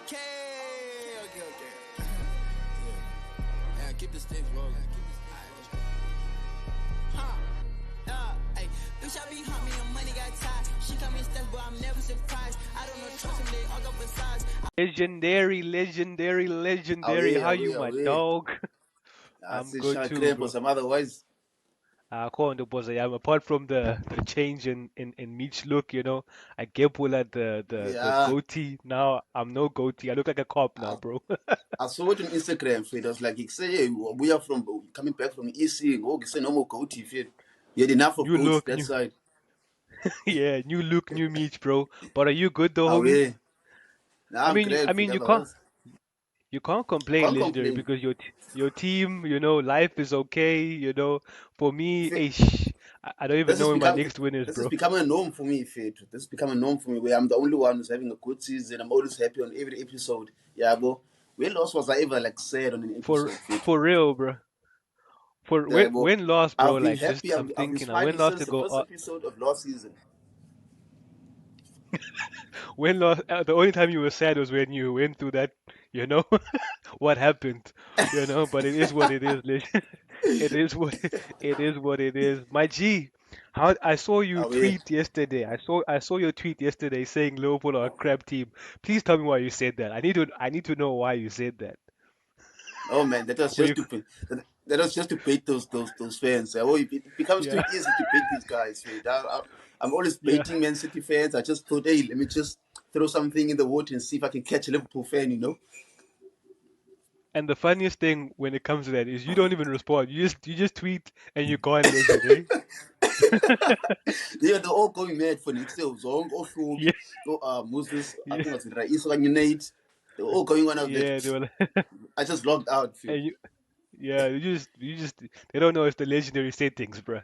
Okay. Yeah, keep the sticks rolling. Hey, bitch, I be hot, me and money got tied. She come in steps, but I'm never surprised. I don't know, trust him, they all go for size. Legendary. How you, my Away. dog? That's I'm it, good Sean too, Cramp or bro. some otherwise. Kondo boss, yeah. Apart from the change in Meech's look, I get pull at the Yeah. goatee. Now I'm no goatee. I look like a cop now, I, bro. I saw it on Instagram feed. I was like, you say, hey, we are from coming back from EC. Oh, you say no more goatee feed. You had enough of New goats look, that new side. yeah, new look, new Meech, bro. But are you good though, homie? Away. Now I I'm mean, great feed. Otherwise, you can't I complain, can't legendary, complain. because your team, life is okay. For me, Feed, I don't even this know is when my become next win is, this is bro. becoming a norm for me, feed. This is becoming a norm for me where I'm the only one who's having a good season. I'm always happy on every episode. Yeah, bro. When lost was I ever like sad on an For episode, feed? for real, bro. For Yeah, bro. when lost, bro. I've been Like happy. just I'm I've been thinking, I when smiling lost since to the go. first episode of last season. When lost, the only time you were sad was when you went through that, what happened, But it is what it is. It is what it is. What it is. My G, how I saw you Away. tweet yesterday. I saw your tweet yesterday saying Liverpool are a crap team. Please tell me why you said that. I need to know why you said that. Oh man, that was Were just you, to that was just to bait those fans. Oh, it becomes too yeah, easy to bait these guys. Right? I'm always yeah. baiting Man City fans. I just thought, hey, let me just throw something in the water and see if I can catch a Liverpool fan. And the funniest thing when it comes to that is you don't even respond. You just tweet and you go on legend, eh? They're all going mad for next year. Zong, Yeah, Oshobi, Moses, I yeah, think it was Rais Nate. They're all going on out there. yeah. They were like, I just logged out. Fit. and yeah, you just they don't know it's the legendary settings, bro.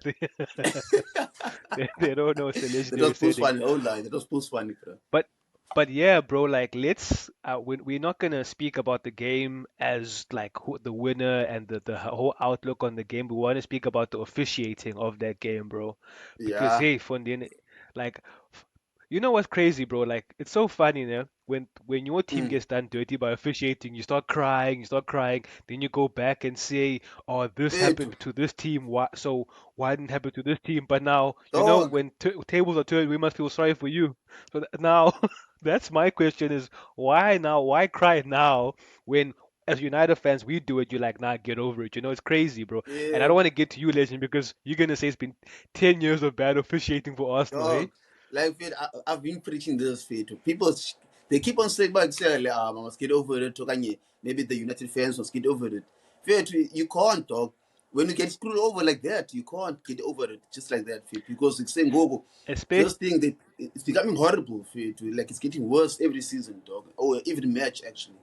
They don't know it's the That legendary was post settings. funny. Oh lie, that was post funny, bro. But but yeah, bro, like we're not gonna speak about the game as like the winner and the whole outlook on the game. We want to speak about the officiating of that game, bro. Because Yeah. hey, Fundin, like you know what's crazy, bro? Like it's so funny, when your team Mm. gets done dirty by officiating, you start crying, then you go back and say, "Oh, this Fit. happened to this team. Why didn't happen to this team?" But now, Dog. when tables are turned, we must feel sorry for you. So now, that's my question: is why now? Why cry now when? As United fans, we do it. You're like, nah, get over it. It's crazy, bro. And I Yeah. don't want to get to you, Legend, because you're gonna say it's been 10 years of bad officiating for Arsenal, hey? Dog, like Fed, I've been preaching this Fed to people. They keep on saying, "But say, I must get over it." To Kanye. Maybe the United fans must get over it. Fed, you can't, dog. When you get screwed over like that, you can't get over it just like that, Fed. Because it's saying, "Go, this Especially thing that it's becoming horrible, Fed. Like it's getting worse every season, dog. Or every match, actually."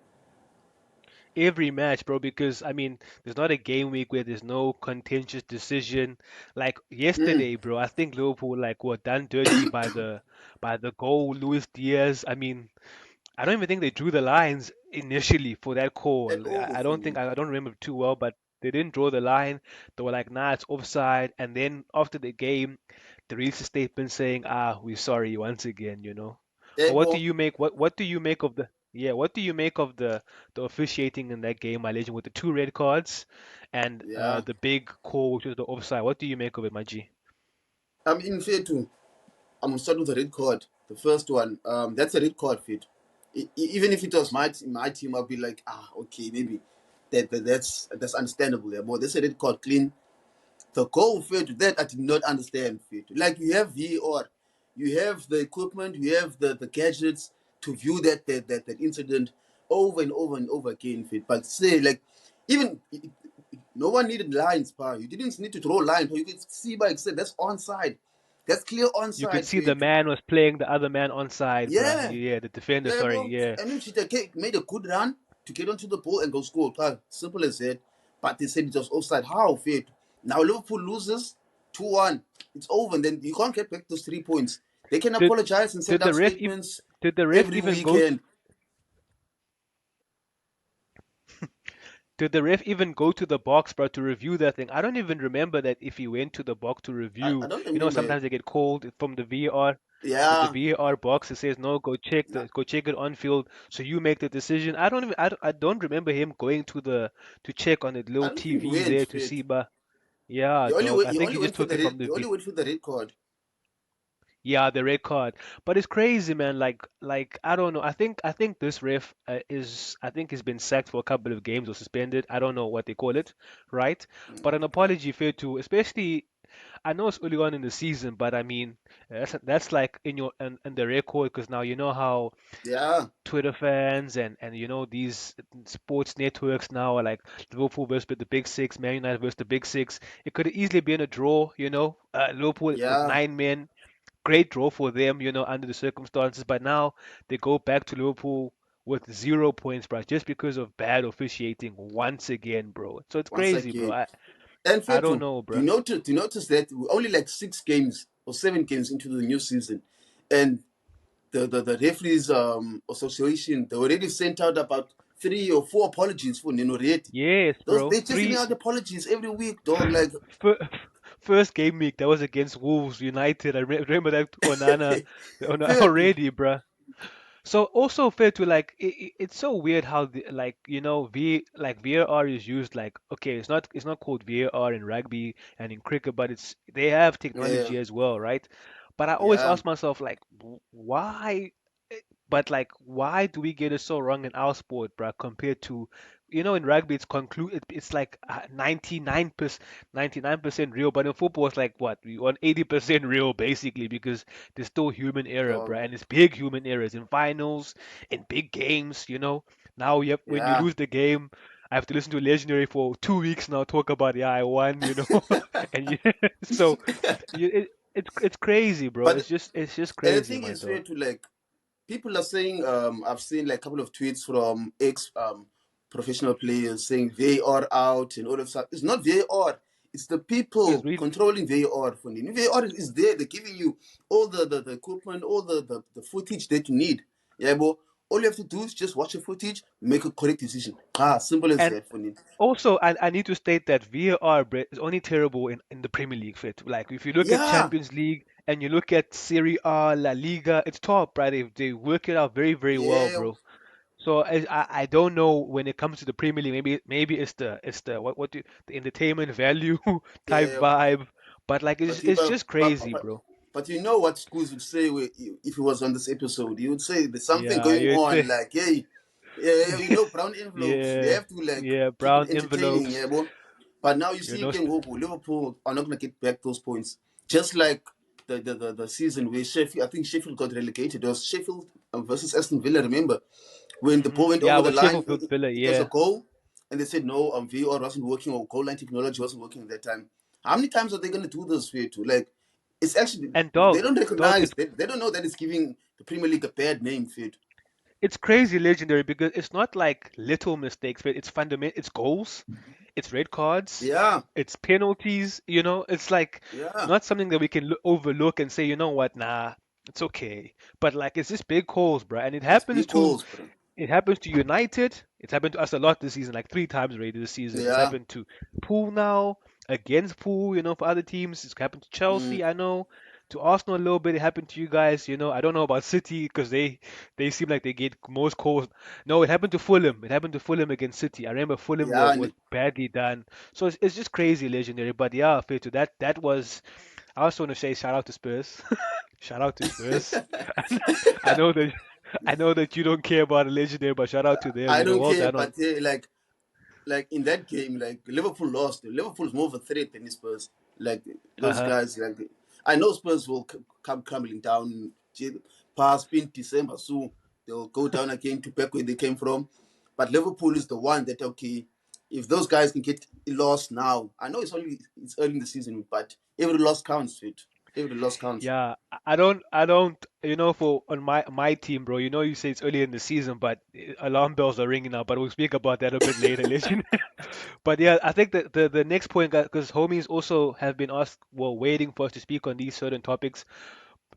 every match, bro, because I mean, there's not a game week where there's no contentious decision. Like Mm. yesterday, bro, I think Liverpool like were done dirty by the goal, Luis Diaz. I mean, I don't even think they drew the lines initially for that At call. all I for don't think me. I don't remember too well, but they didn't draw the line. They were like, nah, it's offside. And then after the game, they released a statement saying, we're sorry once again. But what do Able, you make what do you make of the officiating in that game, my legend, with the two red cards and yeah. the big call, which was the offside? What do you make of it, my G? I'm in fair too. I'm gonna start with the red card. The first one, that's a red card fit. Even if it was my team, I'll be like, okay, maybe that's understandable. Yeah, but that's a red card clean. The goal fit that I did not understand fit. Like you have VAR, you have the equipment, you have the gadgets to view that incident over and over and over again fit. But say like even no one needed lines, pa. You didn't need to draw lines. You could see by said that's onside. That's clear You could onside see for you the to. man was playing the other man onside, bruh. Yeah, Yeah, the defender, yeah, sorry, bro. yeah. And then she made a good run to get onto the ball and go score. Pa. Simple as that. But they said it was offside. How fair? Now Liverpool loses 2-1. It's over. And then you can't get back those 3 points. They can Did apologize and send did the out ref statements did the ref every even go weekend. did the ref even go to the box, bro, to review that thing? I don't even remember that if he went to the box to I review. don't remember. Sometimes they get called from the VAR. The Yeah, VAR box, it says no, nah, go check it on field, so you make the decision. I don't remember him going to check on the I little don't think he TV went there for to it. see, but yeah, dog. I He think only he just went for took the it red. from the He only went for the red card. yeah, the red card. But it's crazy, man. Like I don't know. I think this ref is I think he's been sacked for a couple of games or suspended. I don't know what they call it, right? But an Okay. apology fair to, especially I know it's early on in the season, but I mean that's like in your in the record because now you know how Yeah, Twitter fans and these sports networks now are like Liverpool versus the Big Six, Man United versus the Big Six. It could have easily been a draw, Liverpool with yeah, 9 men, great draw for them, under the circumstances. But now they go back to Liverpool with 0 points, bro, just because of bad officiating once again, bro. So it's once crazy, bro. again. I And I fair don't to know, bro. do you notice that we're only like 6 games or 7 games into the new season, and the referees association, they already sent out about 3 or 4 apologies for Nino already. Yes, Those bro. they're just sending out apologies every week, dog. Like, Fir- First game week that was against Wolves United. I remember that fair. already, bro. So also fair to like it's so weird how like VAR is used like okay it's not called VAR in rugby and in cricket but they have Yeah, technology as well, right? But I always yeah, ask myself like why but like why do we get it so wrong in our sport, bruh, compared to in rugby it's like 99% real, but in football it's like what we want 80% real basically because there's still human error, dog. bruh, and it's big human errors in finals, in big games. Now when you Yeah. lose the game, I have to listen to Legendary for 2 weeks now, talk about yeah I won. And so it's crazy, bro. But It's just and the crazy, thing my is fair dog. to like people are saying I've seen like a couple of tweets from ex professional players saying VAR out and all of that. It's not VAR. It's the It's people really controlling VAR for you. VAR is there. They're giving you all the equipment, all the footage that you need. Yeah, but all you have to do is just watch the footage, make a correct decision. Ah, simple as and that for me. also, I need to state that VAR, Brett, is only terrible in the Premier League fit. Like, if you look at Yeah, Champions League and you look at Serie A, La Liga, it's top, right? They work it out very, very well, yeah, bro. So I don't know when it comes to the Premier League. Maybe it's the the entertainment value type yeah. vibe, but like But it's just crazy, but bro. but you know what schools would say if he was on this episode? He would say there's something Yeah, going you'd on. say, Like, hey, yeah, brown envelopes. We yeah, have to like yeah, keep it brown entertaining, envelopes, yeah, bro. But now you you see know. again, Liverpool are not gonna get back those points. Just like the season where Sheffield, I think Sheffield got relegated. It was Sheffield versus Aston Villa. Remember when the ball went Yeah, over the with line? Sheffield Villa, It was a yeah. goal, and they said no, VAR wasn't working or goal line technology wasn't working at that time. How many times are they gonna do this for you to like? It's actually And they dog, don't dog, recognize they don't know that it's giving the Premier League a bad name for it. it's crazy legendary because it's not like little mistakes, but it's goals, it's red cards, Yeah, it's penalties, it's like yeah, not something that we can overlook and say, you know what, nah, it's okay. But like it's just big calls, bro, and it it's happens big to calls, bro. it happens to United. It's happened to us a lot this season, like 3 times already this season. It's Yeah, happened to Pool now, against Pool, for other teams. It's happened to mm, Chelsea, I know. To Arsenal a little bit. It happened to you guys. I don't know about City because they seem like they get most calls. No, it happened to Fulham. It happened to Fulham against City. I remember Fulham yeah, was badly done. So it's just crazy, legendary. But yeah, fair to that was. I also want to say shout out to Spurs. Shout out to Spurs. I know that I know that you don't care about a legendary, but shout out to them. I don't Well care, done but on. like in that game, like Liverpool lost. Liverpool's more of a threat than the Spurs. Like Uh those huh. guys, like I know Spurs will come crumbling down past in December, so they'll go down again to back where they came from. But Liverpool is the one that okay, if those guys can get lost now, I know it's early in the season, but every loss counts. It every loss counts. Yeah, I don't. For on my team, bro. You say it's early in the season, but alarm bells are ringing now. But we'll speak about that a bit later, legend. But yeah, I think that the next point, because homies also have been asked, well, waiting for us to speak on these certain topics.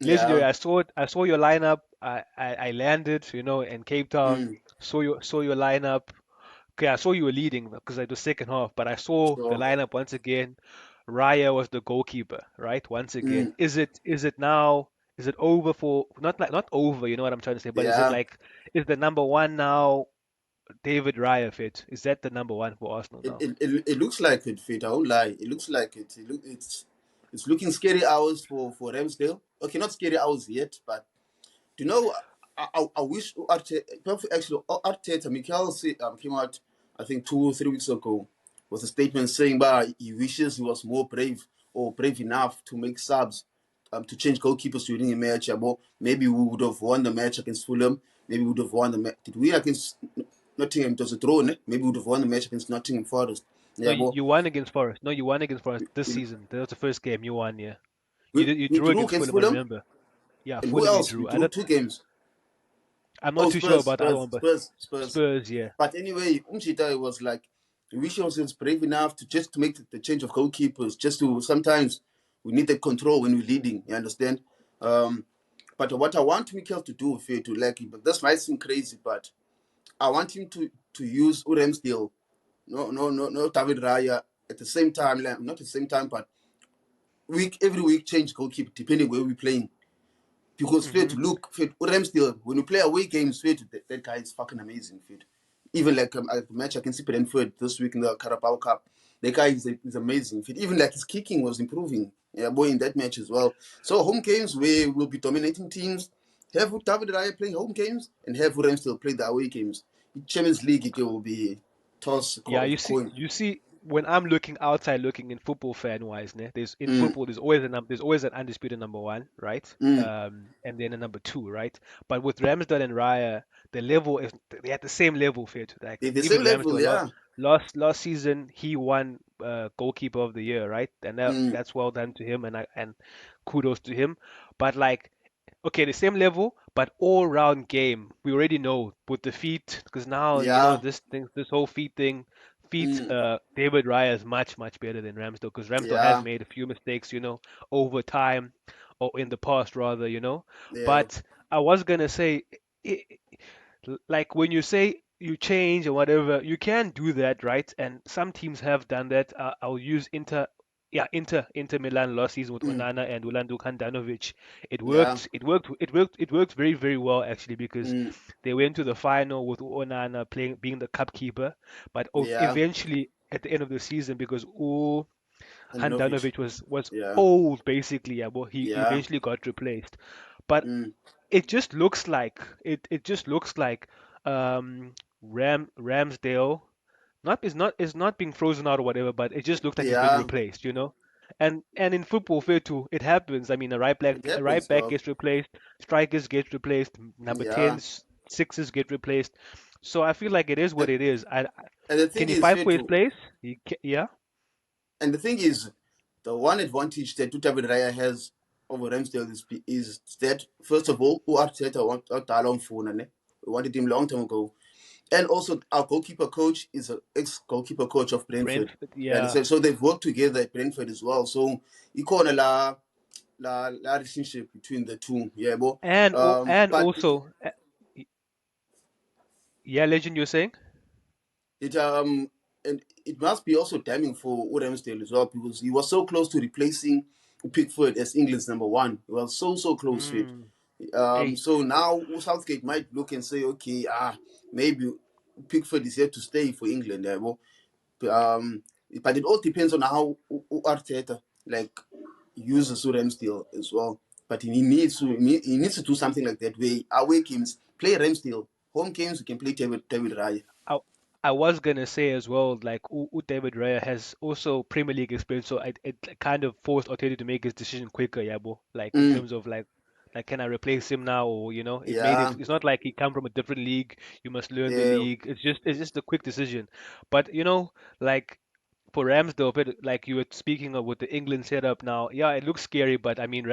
Legendary, Yeah. I saw your lineup. I landed, in Cape Town. Mm. Saw your lineup. Okay, I saw you were leading because I the second half, but I saw the So. lineup once again. Raya was the goalkeeper, right? Once again. Mm. Is it now? Is it over for not over? You know what I'm trying to say, but is it Yeah, like is the number one now David Raya fit? Is that the number one for Arsenal it, now? it, it, it looks like it, Fit. I won't lie. It looks like it. It's looking scary hours for Ramsdale. Okay, not scary hours yet, but you know, I wish Arteta, actually Arteta, Mikel came out, I think 2 or 3 weeks ago, with a statement saying, "Bah, he wishes he was more brave or brave enough to make subs, to change goalkeepers during a match. Yeah, but maybe we would have won the match against Fulham. Maybe we would have won the match. Did we against Nottingham? It was a draw, ne? Maybe we would have won the match against Nottingham Forest. No, Yeah, but you won against Forest. No, you won against Forest this we, season. That was the first game you won. Yeah, we, you we drew drew against against Fulham. I Fulham, remember. Yeah, and who Fulham you else? We drew. drew 2 games. I'm not Oh, too sure Spurs, about the other Spurs, one, but Spurs, Spurs. Spurs. Yeah. But anyway, Umchita was like, we wish ourselves brave enough to just to make the change of goalkeepers, just to sometimes we need the control when we're leading, you understand? Um, but what I want Mikel to do, Fair, to like, but this might seem crazy, but I want him to use Ramsdale, no David Raya at the same time, like, not at the same time, but every week change goalkeeper depending where we're playing. Because Hmm. Fit, look, Fit, Ramsdale, when you play away games, Fit, that guy is fucking amazing, Fit. Even like at the match, I can see Brentford this week in the Carabao Cup. The guy is amazing, Fit. Even like his kicking was improving, yeah, boy, in that match as well. So home games where we'll be dominating teams, have David Raya playing home games and have Ramsdale play the away games. Champions League, it will be toss Yeah, of coin. you see, when I'm looking outside, looking in football fan wise, né, there's in Mm, football there's always an undisputed number one, right? mm. And then a number two, right? But with Ramsdale and Raya, the level is they're at the same level, fit. Like They're the even same level, Ramsdale, yeah. last season he won goalkeeper of the year, right? And Mm, that's well done to him, and kudos to him. But like okay, the same level, but all round game. We already know with the feet, because now yeah. this whole feet thing, Mm, David Raya is much better than Ramsdale, because Ramsdale has yeah. made a few mistakes, over time or in the past rather, Yeah. But I was gonna say, i like when you say you change or whatever, you can do that, right? And some teams have done that. I'll use Inter Milan last season with Mm, Onana and Ulandu Kandanovic. It yeah. worked. It worked. It worked very very well actually, because Mm, they went to the final with Onana playing being the cup keeper, but yeah. eventually at the end of the season, because Handanovic. Handanovic was Yeah. old basically, yeah, well, he Yeah. eventually got replaced. But Mm, it just looks like Ramsdale not being frozen out or whatever, but it just looks like he's been yeah. replaced. And in football fair too, it happens. I mean, It a happens, right back bro. gets replaced, strikers get replaced, number Yeah. 10s, sixes get replaced. So I feel like it is what And, it is. and the Can thing he is, fight fair for his too. place? Yeah. And the thing is, the one advantage that David Raya has over Ramsdale is that first of all, who Arteta want long for, ne? We wanted him long time ago. And also, our goalkeeper coach is an ex-goalkeeper coach of Brentford. Brentford, You yeah. understand? So they've worked together at Brentford as well. So, you call la relationship between the two. Yeah, but And but also, yeah, legend, you're saying? it and it must be also damning for Ramsdale as well because he was so close to replacing Pickford as England's number one. He was so close to it. Mm. Hey, So now Southgate might look and say, okay, maybe Pickford is here to stay for England. Um, but it all depends on how Arteta like uses Ramsdale as well. But he needs to do something like that. Where away games play Ramsdale, home games we can play David Raya. I, I was gonna say as well, like David Raya has also Premier League experience, so it kind of forced Otedi to make his decision quicker, yeah, bro. Like in Mm, terms of like can I replace him now, or it made it. yeah, It's not like he come from a different league. You must learn the yeah. league. It's just a quick decision, but like for Ramsdale, but like you were speaking of with the England setup now, yeah, it looks scary, but I mean,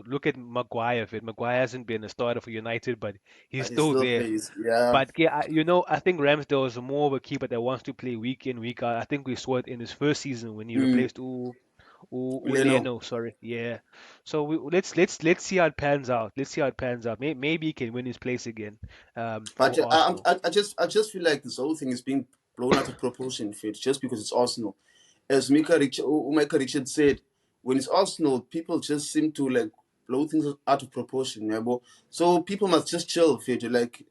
look at Maguire. Maguire hasn't been a starter for United, but he's But he still still there. plays. Yeah. But yeah, I think Ramsdale is more of a keeper that wants to play week in, week out. I think we saw it in his first season when he Mm, replaced Leno. Leno, sorry. Yeah. So let's see how it pans out. Let's see how it pans out. Maybe he can win his place again But for Arsenal. I just feel like this whole thing is being blown out of proportion, Fit, just because it's Arsenal. As Micah Richard said, when it's Arsenal, people just seem to like blow things out of proportion, yeah, but so people must just chill, fit. Like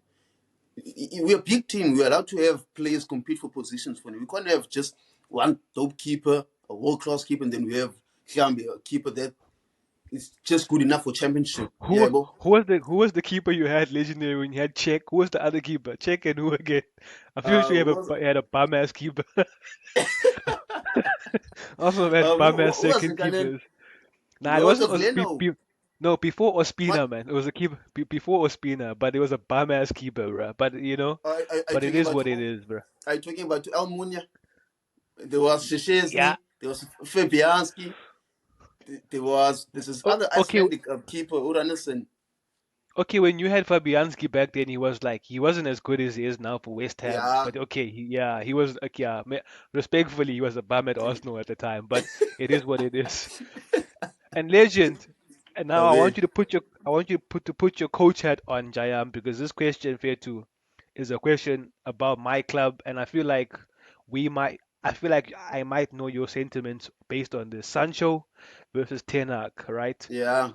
we're a big team. We're allowed to have players compete for positions for you. We can't have just one dope keeper, a world class keeper, and then we have Gambi, a keeper that is just good enough for championship. Yeah, Who but who was the keeper you had legendary when you had Czech? Who was the other keeper? Czech and who again? I'm pretty sure was you had a bum ass keeper. Also had bum ass who was the second Ghanaian? keepers. Nah, it No, it wasn't. was Leno. No, before What Ospina, man. It was a keeper before Ospina, but it was a bum ass keeper, bruh. But I but it talking is about? what it is, bruh. I talking about Almunia. There was Yeah. Szczesny. There was Fabianski. There was this is other Okay. Icelandic keeper Uranesen. Okay, when you had Fabianski back then, he wasn't as good as he is now for West Ham. Yeah, But okay, he was okay, yeah, respectfully, he was a bum at Arsenal at the time. But it is what it is. And legend. And now away. I want you to put your coach hat on, Jayam, because this question, fair to, is a question about my club, and I feel like I might know your sentiments based on the Sancho versus Ten Hag, right? Yeah,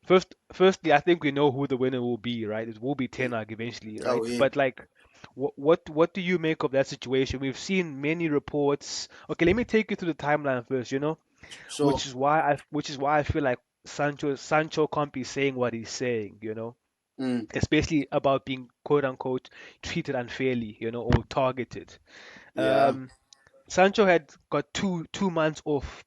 Firstly, I think we know who the winner will be, right? It will be Ten Hag eventually, right? away. But like, what do you make of that situation? We've seen many reports. Okay, let me take you through the timeline first, Sure. which is why I feel like Sancho can't be saying what he's saying, Mm, especially about being quote unquote treated unfairly, or targeted. yeah. Um, Sancho had got two months off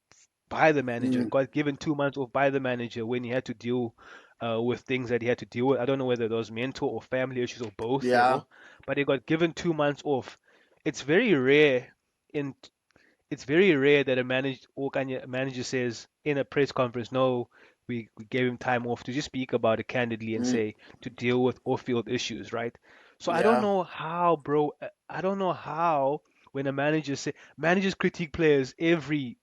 by the manager, Mm, got given 2 months off by the manager when he had to deal with things that he had to deal with. I don't know whether those mental or family issues or both, yeah, yeah. but he got given 2 months off. It's very rare in it's very rare that a manager says in a press conference, no, we gave him time off to just speak about it candidly and Mm, say to deal with off-field issues, right? So I don't yeah. know how, bro. I don't know how when a manager say managers critique players every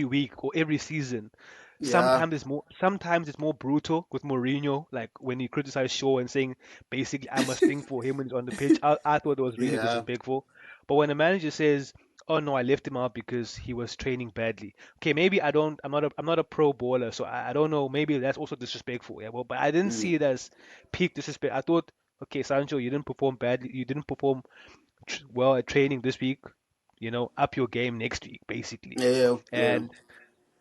week or every season. Yeah. Sometimes it's more brutal with Mourinho, like when he criticized Shaw and saying basically I must think for him when he's on the pitch. I thought it was really Yeah. disrespectful. But when a manager says, "Oh no, I left him out because he was training badly." Okay, maybe I'm not a pro baller, so I don't know. Maybe that's also disrespectful. Yeah, well, but I didn't Mm, see it as peak disrespect. I thought, okay, Sancho, you didn't perform badly. You didn't perform well at training this week. Up your game next week, basically. yeah. Yeah. And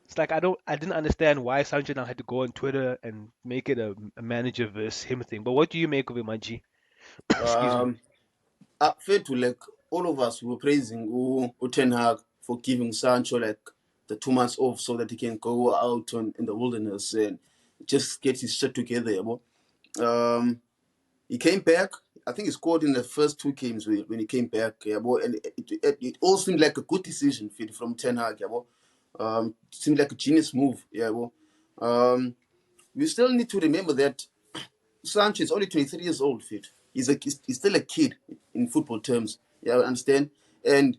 it's like I didn't understand why Sancho now had to go on Twitter and make it a manager versus him thing. But what do you make of it, Manji? Excuse me. Um, fair to like all of us were praising Ten Hag for giving Sancho like the 2 months off so that he can go out in the wilderness and just get his shit together. Yeah, bro. He came back. I think he scored in the first two games when he came back. Yeah, boy, and it all seemed like a good decision from Ten Hag. Yeah, boy. It seemed like a genius move. Yeah, boy. We still need to remember that Sancho is only 23 years old. He's still a kid in football terms. Yeah, I understand. And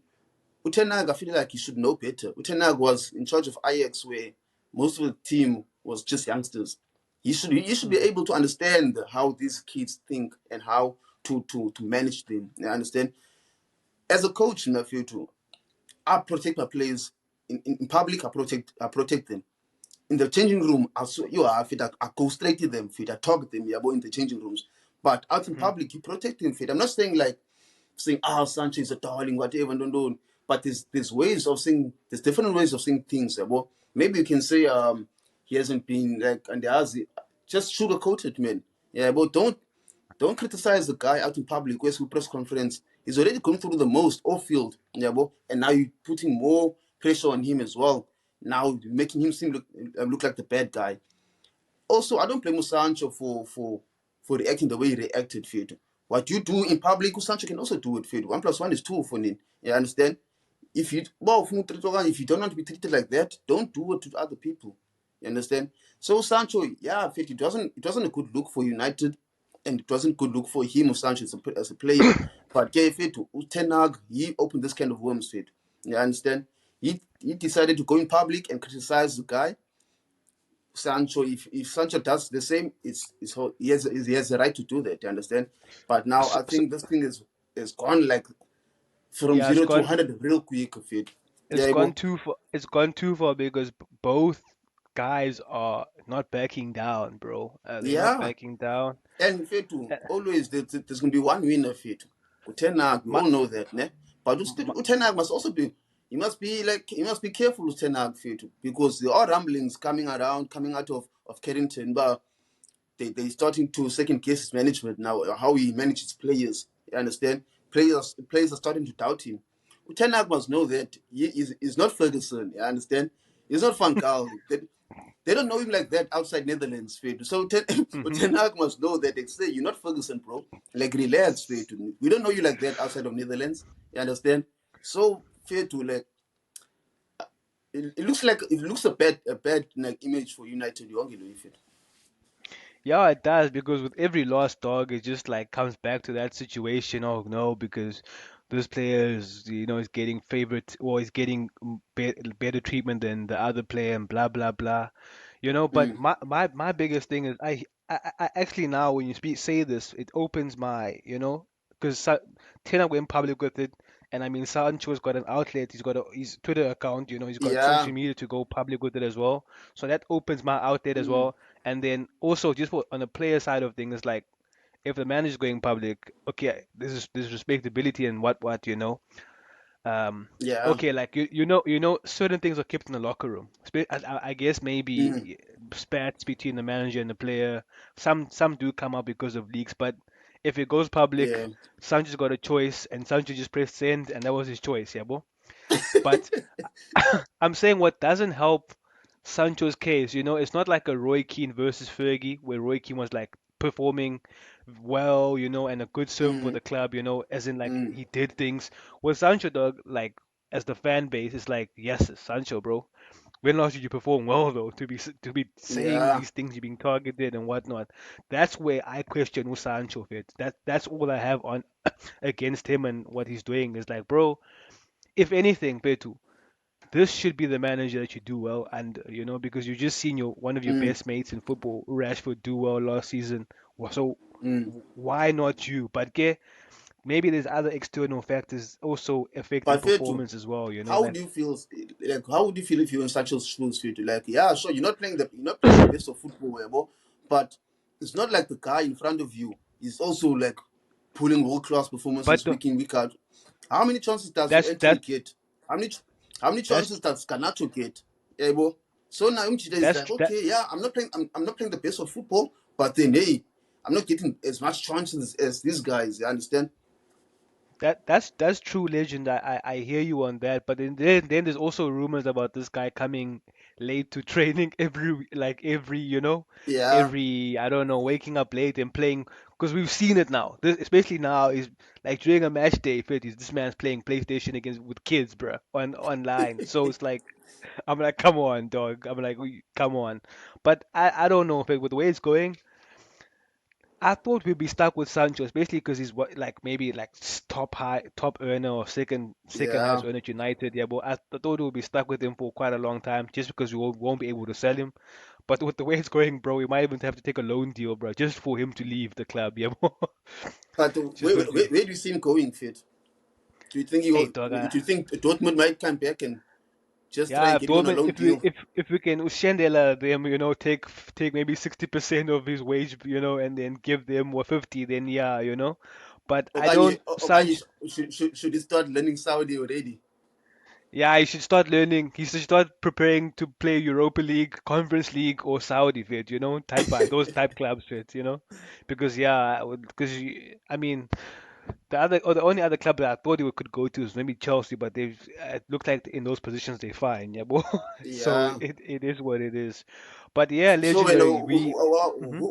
Utenag, I feel like he should know better. Utenag was in charge of Ajax, where most of the team was just youngsters. He should be Mhm, able to understand how these kids think and how to manage them. I understand. As a coach, in I feel too, I protect my players in public. I protect them in the changing room. I go straight to them. Fit, I talk to them. Yeah, in the changing rooms. But out in mhm, public, you protect them. Fit. I'm not saying like saying, Sancho is a darling, whatever, no. But there's ways of saying, there's different ways of saying things. Well, maybe you can say he hasn't been like, and just sugarcoat it, man. Yeah, but don't criticize the guy out in public. Where's the press conference? He's already gone through the most off field, yeah, and now you're putting more pressure on him as well. Now making him look like the bad guy. Also, I don't blame Sancho for reacting the way he reacted, Fed. What you do in public, Sancho can also do it, Fed. 1 plus 1 is two for him. You understand? If you don't want to be treated like that, don't do it to other people. You understand? So Sancho, yeah, Fed, it wasn't a good look for United, and it wasn't a good look for him or Sancho as a player. But yeah, Fed, Ten Hag, he opened this kind of worms, Fed. You understand? He decided to go in public and criticize the guy. Sancho, if Sancho does the same, he has the right to do that. You understand? But now So, I think this thing is gone like from yeah, it's zero to gone 100 real quick. Fit. it's Yeah, gone bro. too far. It's gone too far because both. guys are not backing down, bro. They're not Yeah. backing down. And Fetu, Uh, always there's going to be one winner, Fetu. Utenag, we My, all know that, ne? But my, Utenag must also be, you must be careful, Utenag, Fetu, because there are rumblings coming around, coming out of Carrington, but they're starting to second guess his management now, how he manages players. You understand? Players are starting to doubt him. Utenag must know that he's not Ferguson, you understand? He's not Van Gaal. They don't know him like that outside Netherlands, Fade. So mhm. Ten Hag must know that they say you're not Ferguson, bro. Like relax, Fade. We don't know you like that outside of Netherlands. You understand? So Fade to like it looks a bad like image for United. You won't get it. Yeah, it does because with every lost dog, it just like comes back to that situation. Oh no, because this player is getting favorite or is getting better treatment than the other player and blah blah blah. But Mm, my biggest thing is I actually now when you say this, it opens my, because Tena went public with it, and I mean Sancho's got an outlet, he's got his Twitter account, he's got yeah. social media to go public with it as well. So that opens my outlet as Mm, well. And then also just on the player side of things, like if the manager's going public, okay, this is respectability and what. um, yeah. okay, like certain things are kept in the locker room. I guess Mm, maybe spats between the manager and the player. Some do come up because of leaks, but if it goes public, yeah. Sanchez got a choice, and Sanchez just pressed send, and that was his choice, yeah, bro. But I'm saying what doesn't help Sancho's case, it's not like a Roy Keane versus Fergie, where Roy Keane was like performing well, and a good servant for Mm, the club, as in like mm, he did things. With Sancho, dog, like as the fan base, it's like, yes, it's Sancho, bro. When last did you perform well though? To be saying yeah. these things, you're being targeted and whatnot. That's where I question who Sancho fits. That's all I have on against him and what he's doing is like, bro. If anything, Petu, this should be the manager that you do well, and because you just seen one of your Mm, best mates in football, Rashford, do well last season. So mm. why not you? But maybe there's other external factors also affecting But Fetu, performance as well. how would Like, you feel how would you feel if you're in such a shoes, Feel like, yeah, sure, you're not playing the best of football, whatever, but it's not like the guy in front of you is also like pulling world class but performances week in, week out. How many chances does that's Anthony that's get? How many that's chances does Canacho get? Yeah, bro. So now Umchita is that's like, that okay, yeah, I'm not playing the best of football, but then hey, I'm not getting as much chances as these guys, you understand? that's true, legend. I hear you on that, but then there's also rumors about this guy coming late to training every Yeah. every I don't know, waking up late and playing because we've seen it now. Especially now is like during a match day, 50s, this man's playing PlayStation against with kids, bruh, online. So it's like I'm like, come on, dog. I'm like, come on. But I don't know, with the way it's going. I thought we'd be stuck with Sancho, especially because he's like maybe like top earner or second Yeah. highest earner at United. Yeah, but I thought we'd be stuck with him for quite a long time, just because we won't be able to sell him. But with the way it's going, bro, we might even have to take a loan deal, bro, just for him to leave the club. Yeah, bro. But Just where, for where, him to. where do you see him going, Fit? Do you think Hey, you dog. do you think Dortmund might come back and just try Yeah, and if get him on a Dortmund, loan if we deal? if we can Ushendela them, take maybe 60% of his wage, and then give them 50, then yeah, But I Okanye, don't, Okanye Sanch. should he start learning Saudi already? Yeah, he should start learning. He should start preparing to play Europa League, Conference League, or Saudi fit. Those type clubs fit. Because yeah, because I mean, the only other club that I thought he could go to is maybe Chelsea, but it looked like in those positions they're fine. Yeah, but so Yeah. it is what it is. But yeah, So, well, legendary. Mhm.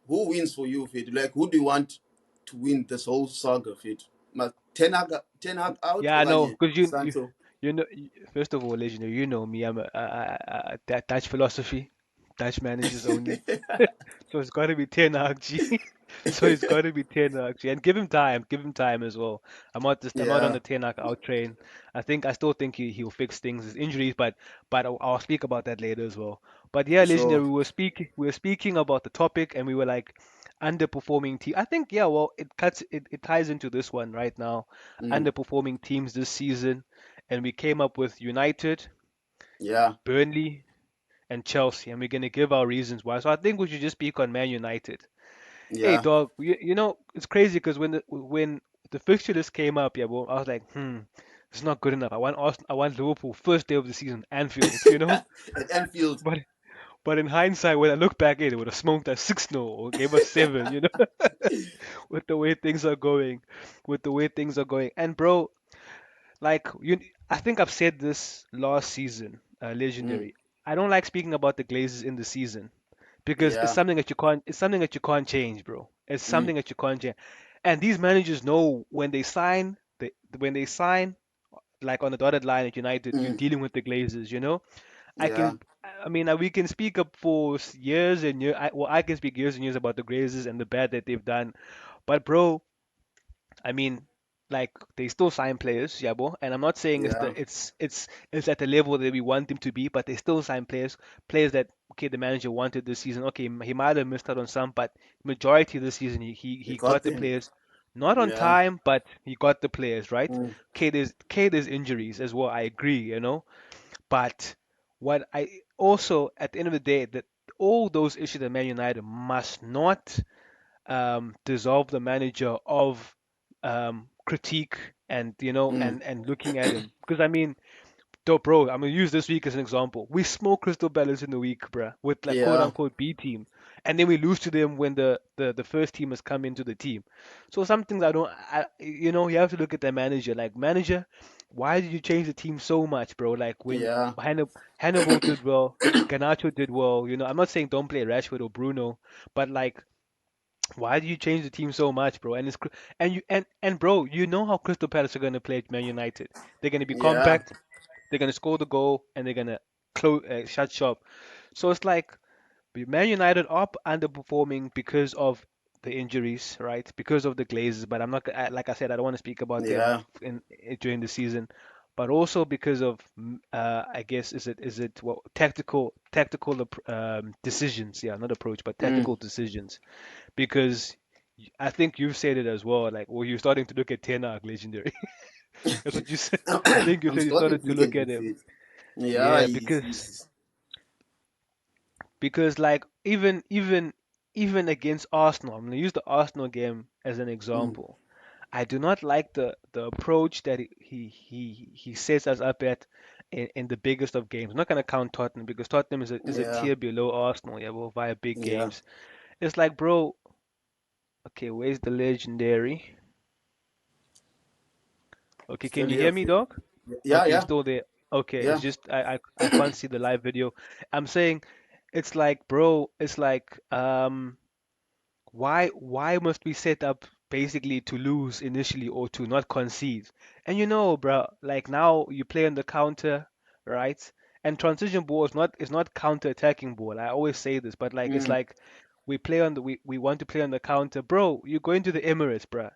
who wins for you, Fit? Like, who do you want to win this whole saga, Fit? Ten Hag out, Yeah, I know, Okanye because Sancho. first of all, legendary. You know me. I'm that Dutch philosophy, Dutch managers only. So it's got to be 10 G. So it's got to be 10 G. And give him time as well. I'm not on Yeah. the 10 out train. I still think he'll fix things, his injuries, but I'll speak about that later as well. But yeah, Sure. legendary, we were speaking about the topic, and we were like underperforming team. I think, yeah, well, it ties into this one right now, Mm. underperforming teams this season, and we came up with United, Yeah. Burnley, and Chelsea, and we're gonna give our reasons why. So I think we should just speak on Man United. Hey, Yeah. dog, you know it's crazy because when the fixture list came up, yeah, well, I was like, it's not good enough. I want Liverpool first day of the season, Anfield, you know. At Anfield. But but in hindsight, when I look back at it, would have smoked us 6-0 or gave us 7, you know, with the way things are going, with the way things are going. And bro, like I think I've said this last season, Mm. legendary. I don't like speaking about the Glazers in the season because Yeah. it's something that you can't change, bro. It's Mm. something that you can't change. And these managers know when they sign like on the dotted line at United, you're Mm. dealing with the Glazers, you know. Yeah. I mean, we can speak up for years and years. Well, I can speak years and years about the Glazers and the bad that they've done. But bro, I mean, like they still sign players, yeah, bro. And I'm not saying Yeah. it's at the level that we want them to be, but they still sign players that okay, the manager wanted this season. Okay, he might have missed out on some, but majority of the season You he got got the them. players, not on Yeah. time, but he got the players, right? Mm. There's injuries as well. I agree, you know. But what I also at the end of the day that all those issues at Man United must not dissolve the manager of critique and Mm. and looking at him because I mean bro, I'm gonna use this week as an example. We smoke Crystal Palace in the week, bruh, with like quote Yeah. unquote B team, and then we lose to them when the first team has come into the team. So some things you have to look at the manager. Like manager, why did you change the team so much, bro? Like when Yeah. Hannibal did well, Garnacho did well. I'm not saying don't play Rashford or Bruno, but like why do you change the team so much, bro? And bro, you know how Crystal Palace are gonna play at Man United. They're gonna be Yeah. compact. They're gonna score the goal and they're gonna shut shop. So it's like Man United are underperforming because of the injuries, right? Because of the Glazers. But I'm not like I said, I don't want to speak about them Yeah. during the season. But also because of I guess is it what tactical decisions? Yeah, not approach, but Mm. tactical decisions because I think you've said it as well. Like, well, you're starting to look at Ten Hag legendary. That's what you said. I think you I'm said you starting started to to look at look the at him. fit. Yeah, Yeah, he's, because he's like even against Arsenal, I'm gonna use the Arsenal game as an mm. example. I do not like the approach that he sets us up at in the biggest of games. I'm not gonna count Tottenham because Tottenham is a Yeah. tier below Arsenal. Yeah, well, via big Yeah. games. It's like, bro. Okay, where's the legendary? Okay, can Still you here, hear me, fit. dog? Yeah, Okay, you're yeah. still there. Okay, it's Yeah. just I can't see the live video. I'm saying it's like, bro, it's like why must we set up basically to lose initially or to not concede? And bro, like now you play on the counter, right? And transition ball is not counter-attacking ball. I always say this, but like it's Mm. like we want to play on the counter. Bro, you're going to the Emirates, bro.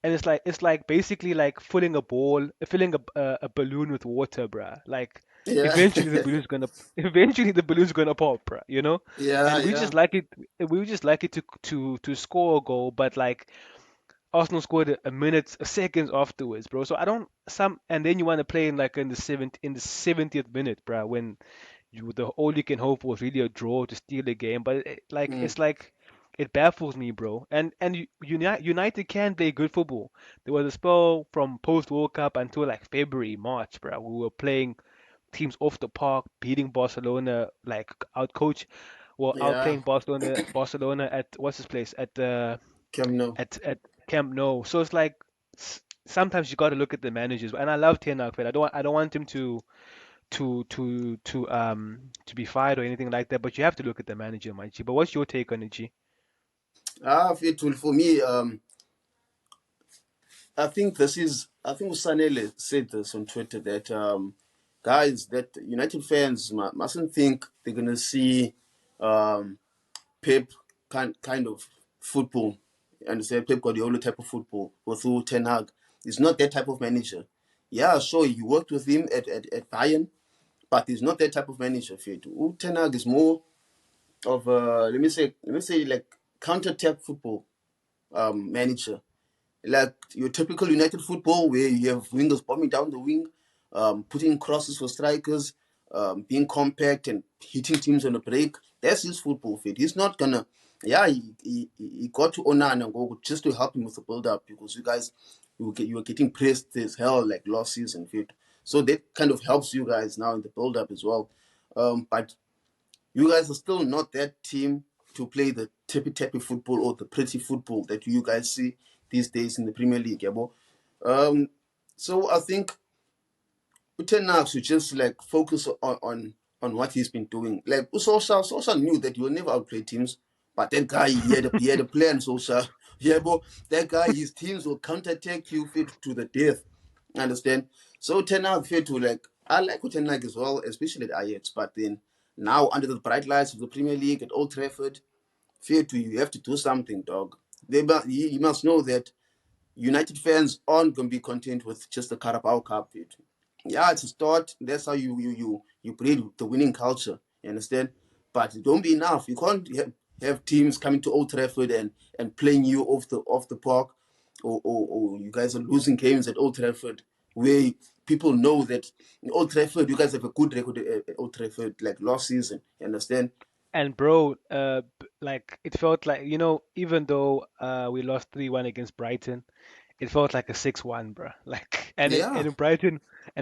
And it's like basically like filling a balloon with water, bruh. Like Yeah. eventually the balloon's gonna eventually the balloon's gonna pop, bruh. Yeah, And yeah. we just like it to score a goal, but like Arsenal scored a minute, a seconds afterwards, bro. So I don't some and then you want to play in like in the 70th minute, bruh, when the all you can hope for is really a draw to steal the game. But Mm. it's like it baffles me, bro. And United can play good football. There was a spell from post World Cup until like February, March, bro. We were playing teams off the park, beating Barcelona, like Yeah. outplaying Barcelona at what's his place Come no. at Camp Nou. So it's like sometimes you got to look at the managers. And I love Ten Hag, but I don't want him to be fired or anything like that. But you have to look at the manager, my G. But what's your take on it, G? Fit for me. I think Sanele said this on Twitter that guys, that United fans mustn't think they're gonna see um, Pep kind of football, and say Pep Guardiola type of football or through Ten Hag. He's not that type of manager. Yeah, sure, you worked with him at Bayern, but he's not that type of manager. Fit. Ten Hag is more of a let me say like counter attack football manager, like your typical United football where you have wingers bombing down the wing, putting crosses for strikers. being compact and hitting teams on the break. That's his football fit. He's not gonna. Yeah, he got to Onana go just to help him with the build up because you guys you were getting pressed as hell like last season fit. So that kind of helps you guys now in the build up as well. But you guys are still not that team to play the tappy tappy football or the pretty football that you guys see these days in the Premier League. Yeah, so I think Utenax should just like focus on what he's been doing. Like Solskjaer knew that he will never outplay teams, but that guy he had a plan. Solskjaer, yeah, but that guy his teams will counterattack you fit to the death. Understand? So Utenax fit to like I like Utenax as well, especially at Ajax. But then now under the bright lights of the Premier League at Old Trafford, fear to you have to do something, dog. You must know that United fans aren't going to be content with just the Carabao Cup. Yeah, it's a start. That's how you breed the winning culture. You understand? But it don't be enough. You can't have teams coming to Old Trafford and playing you off the park, or you guys are losing games at Old Trafford where people know that in Old Trafford you guys have a good record at Old Trafford like last season. You understand? And bro, like it felt like, even though we lost 3-1 against Brighton, it felt like a 6-1, bro. Like, Yeah. and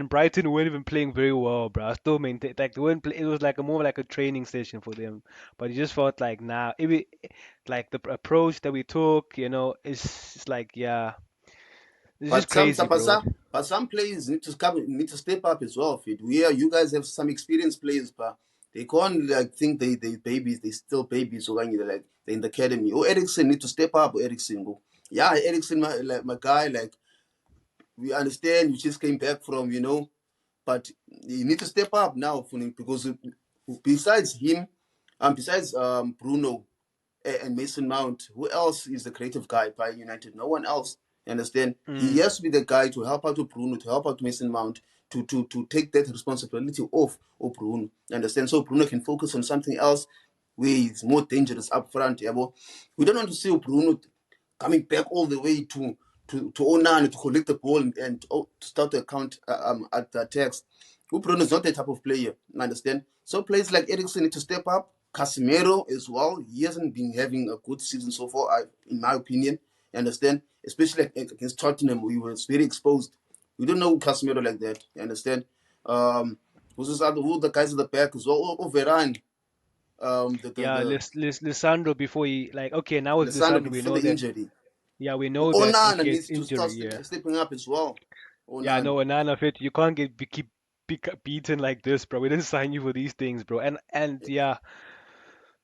Brighton weren't even playing very well, bro. I still maintain like they weren't play, it was like a more like a training session for them. But it just felt like now, like the approach that we took, it's like, yeah, it's just But some crazy, some but bro. some but some players need to step up as well. Fit. We are you guys have some experienced players, but they can't like think they babies. They still babies. So when like they're in the academy. Or Ericsson need to step up. Or Ericsson go. Yeah, Ericsson my guy. Like we understand you just came back from but you need to step up now for him because besides him, besides Bruno and Mason Mount. Who else is the creative guy by United? No one else. You understand? He Mm. has to be the guy to help out to Bruno, to help out Mason Mount, to take that responsibility off of Bruno. You understand? So Bruno can focus on something else where he's more dangerous up front. Yeah, but we don't want to see Bruno coming back all the way to Onan to collect the ball and to start the account at the attacks. Bruno is not that type of player. You understand? So players like Eriksen need to step up. Casemiro as well. He hasn't been having a good season so far, in my opinion. You understand? Especially against Tottenham, we was very exposed. We don't know Casemiro like that. You understand? Who the guys at the back as well? Varane. Yeah, The Lisandro before he like okay, now with Lisandro Lisandro we before know the that injury. yeah, we know that Onana okay, it's needs to injury, start yeah. stepping up as well. Yeah, Onana. no, and none of it. You can't keep beaten like this, bro. We didn't sign you for these things, bro. And yeah,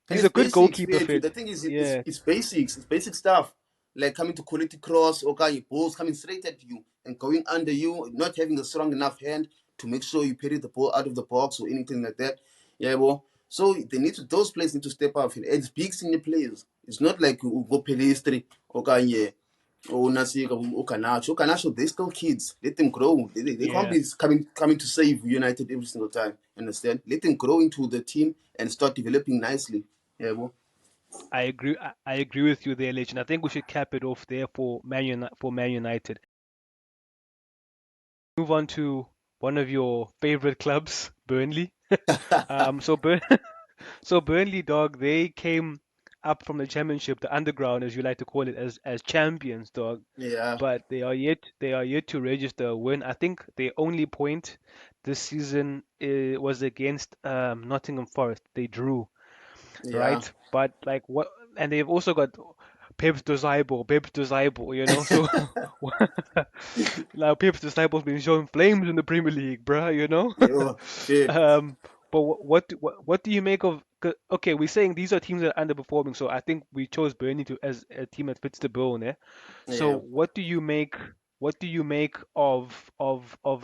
And he's it's a good basics, goalkeeper, fair too. fit. The thing is, Yeah, it's basics. It's basic stuff. Like coming to quality cross, okay, balls coming straight at you and going under you, not having a strong enough hand to make sure you parry the ball out of the box or anything like that. Yeah, well, so they need to, those players need to step up. And it's big senior players. It's not like go Pelistri, okay, yeah, or Nasika, or Canacho. Canacho, they're still kids. Let them grow. They can't yeah. be coming to save United every single time. Understand? Let them grow into the team and start developing nicely. Yeah, well. I agree. I agree with you there, Lich, and I think we should cap it off there for Man United. Move on to one of your favorite clubs, Burnley. So so Burnley, dog, they came up from the championship, the underground, as you like to call it, as champions, dog. Yeah, But they are yet to register a win. I think the only point this season was against Nottingham Forest. They drew, yeah. right? But like what? And they've also got Pep's Disciple, So now Pep's Disciple's been showing flames in the Premier League, bruh. Yo, fair. Um, but what do you make of? Okay, we're saying these are teams that are underperforming, so I think we chose Burnley to as a team that fits the bill, né? So Yeah. what do you make? What do you make of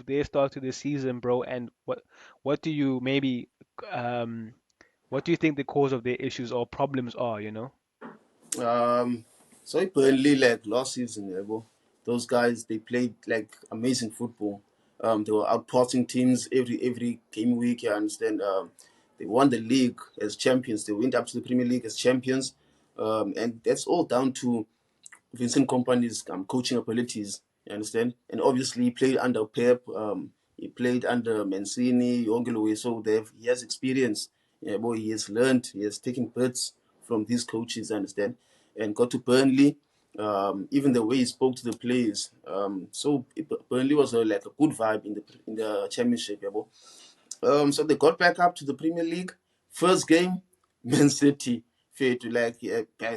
their start to the season, bro? And what do you maybe um what do you think the cause of their issues or problems are? Um, so Burnley like last season, yeah, bro. Those guys they played like amazing football. They were outporting teams every game week. You understand? They won the league as champions. They went up to the Premier League as champions. And that's all down to Vincent Kompany's coaching abilities. You understand? And obviously he played under Pep. He played under Mancini, Ogilvy, so he has experience. Yeah, boy, he has learned. He has taken bits from these coaches, I understand, and got to Burnley. Even the way he spoke to the players, Burnley was like a good vibe in the championship, yeah, boy. So they got back up to the Premier League. First game, Man City, fair to like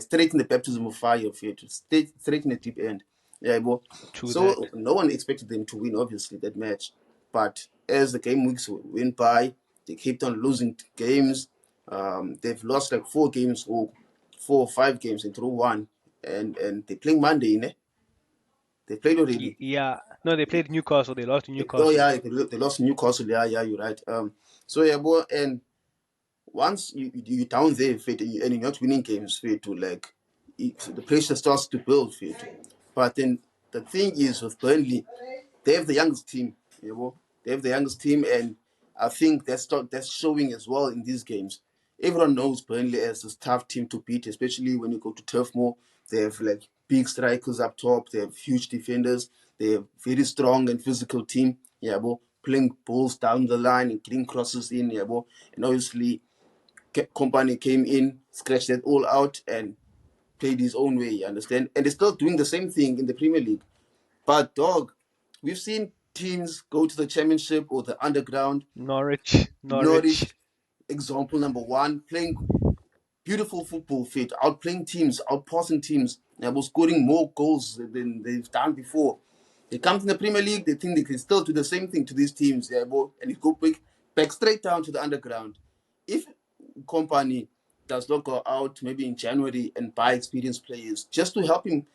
straight in the baptism of fire, fair to straight in the deep end. Yeah, bro. True So that. no one expected them to win, obviously, that match. But as the game weeks went by, they kept on losing games. They've lost like 4 games or 4 or 5 games and through one. And they playing Monday, ne? They played already. Yeah. No, they played Newcastle. They lost to Oh Newcastle. yeah, they lost to Newcastle. Yeah, yeah, you're right. So yeah, boy, and once you down there, fit, and you're not winning games, fit to like the pressure starts to build, fit. But then the thing is with Burnley, they have the youngest team, you know. They have the youngest team, and I think that's showing as well in these games. Everyone knows Burnley as a tough team to beat, especially when you go to Turf Moor. They have like big strikers up top. They have huge defenders. They have very strong and physical team. Yeah, bro. Playing balls down the line and getting crosses in. Yeah, bro. And obviously Company came in, scratched it all out, and played his own way. You understand? And they're still doing the same thing in the Premier League. But dog, we've seen teams go to the Championship or the Underground. Norwich. Norwich. Norwich, example number one, playing beautiful football, fit, outplaying teams, outpassing teams, and scoring more goals than they've done before. They come to the Premier League, they think they can still do the same thing to these teams, yeah, and it go back straight down to the Underground. If Company does not go out maybe in January and buy experienced players just to help him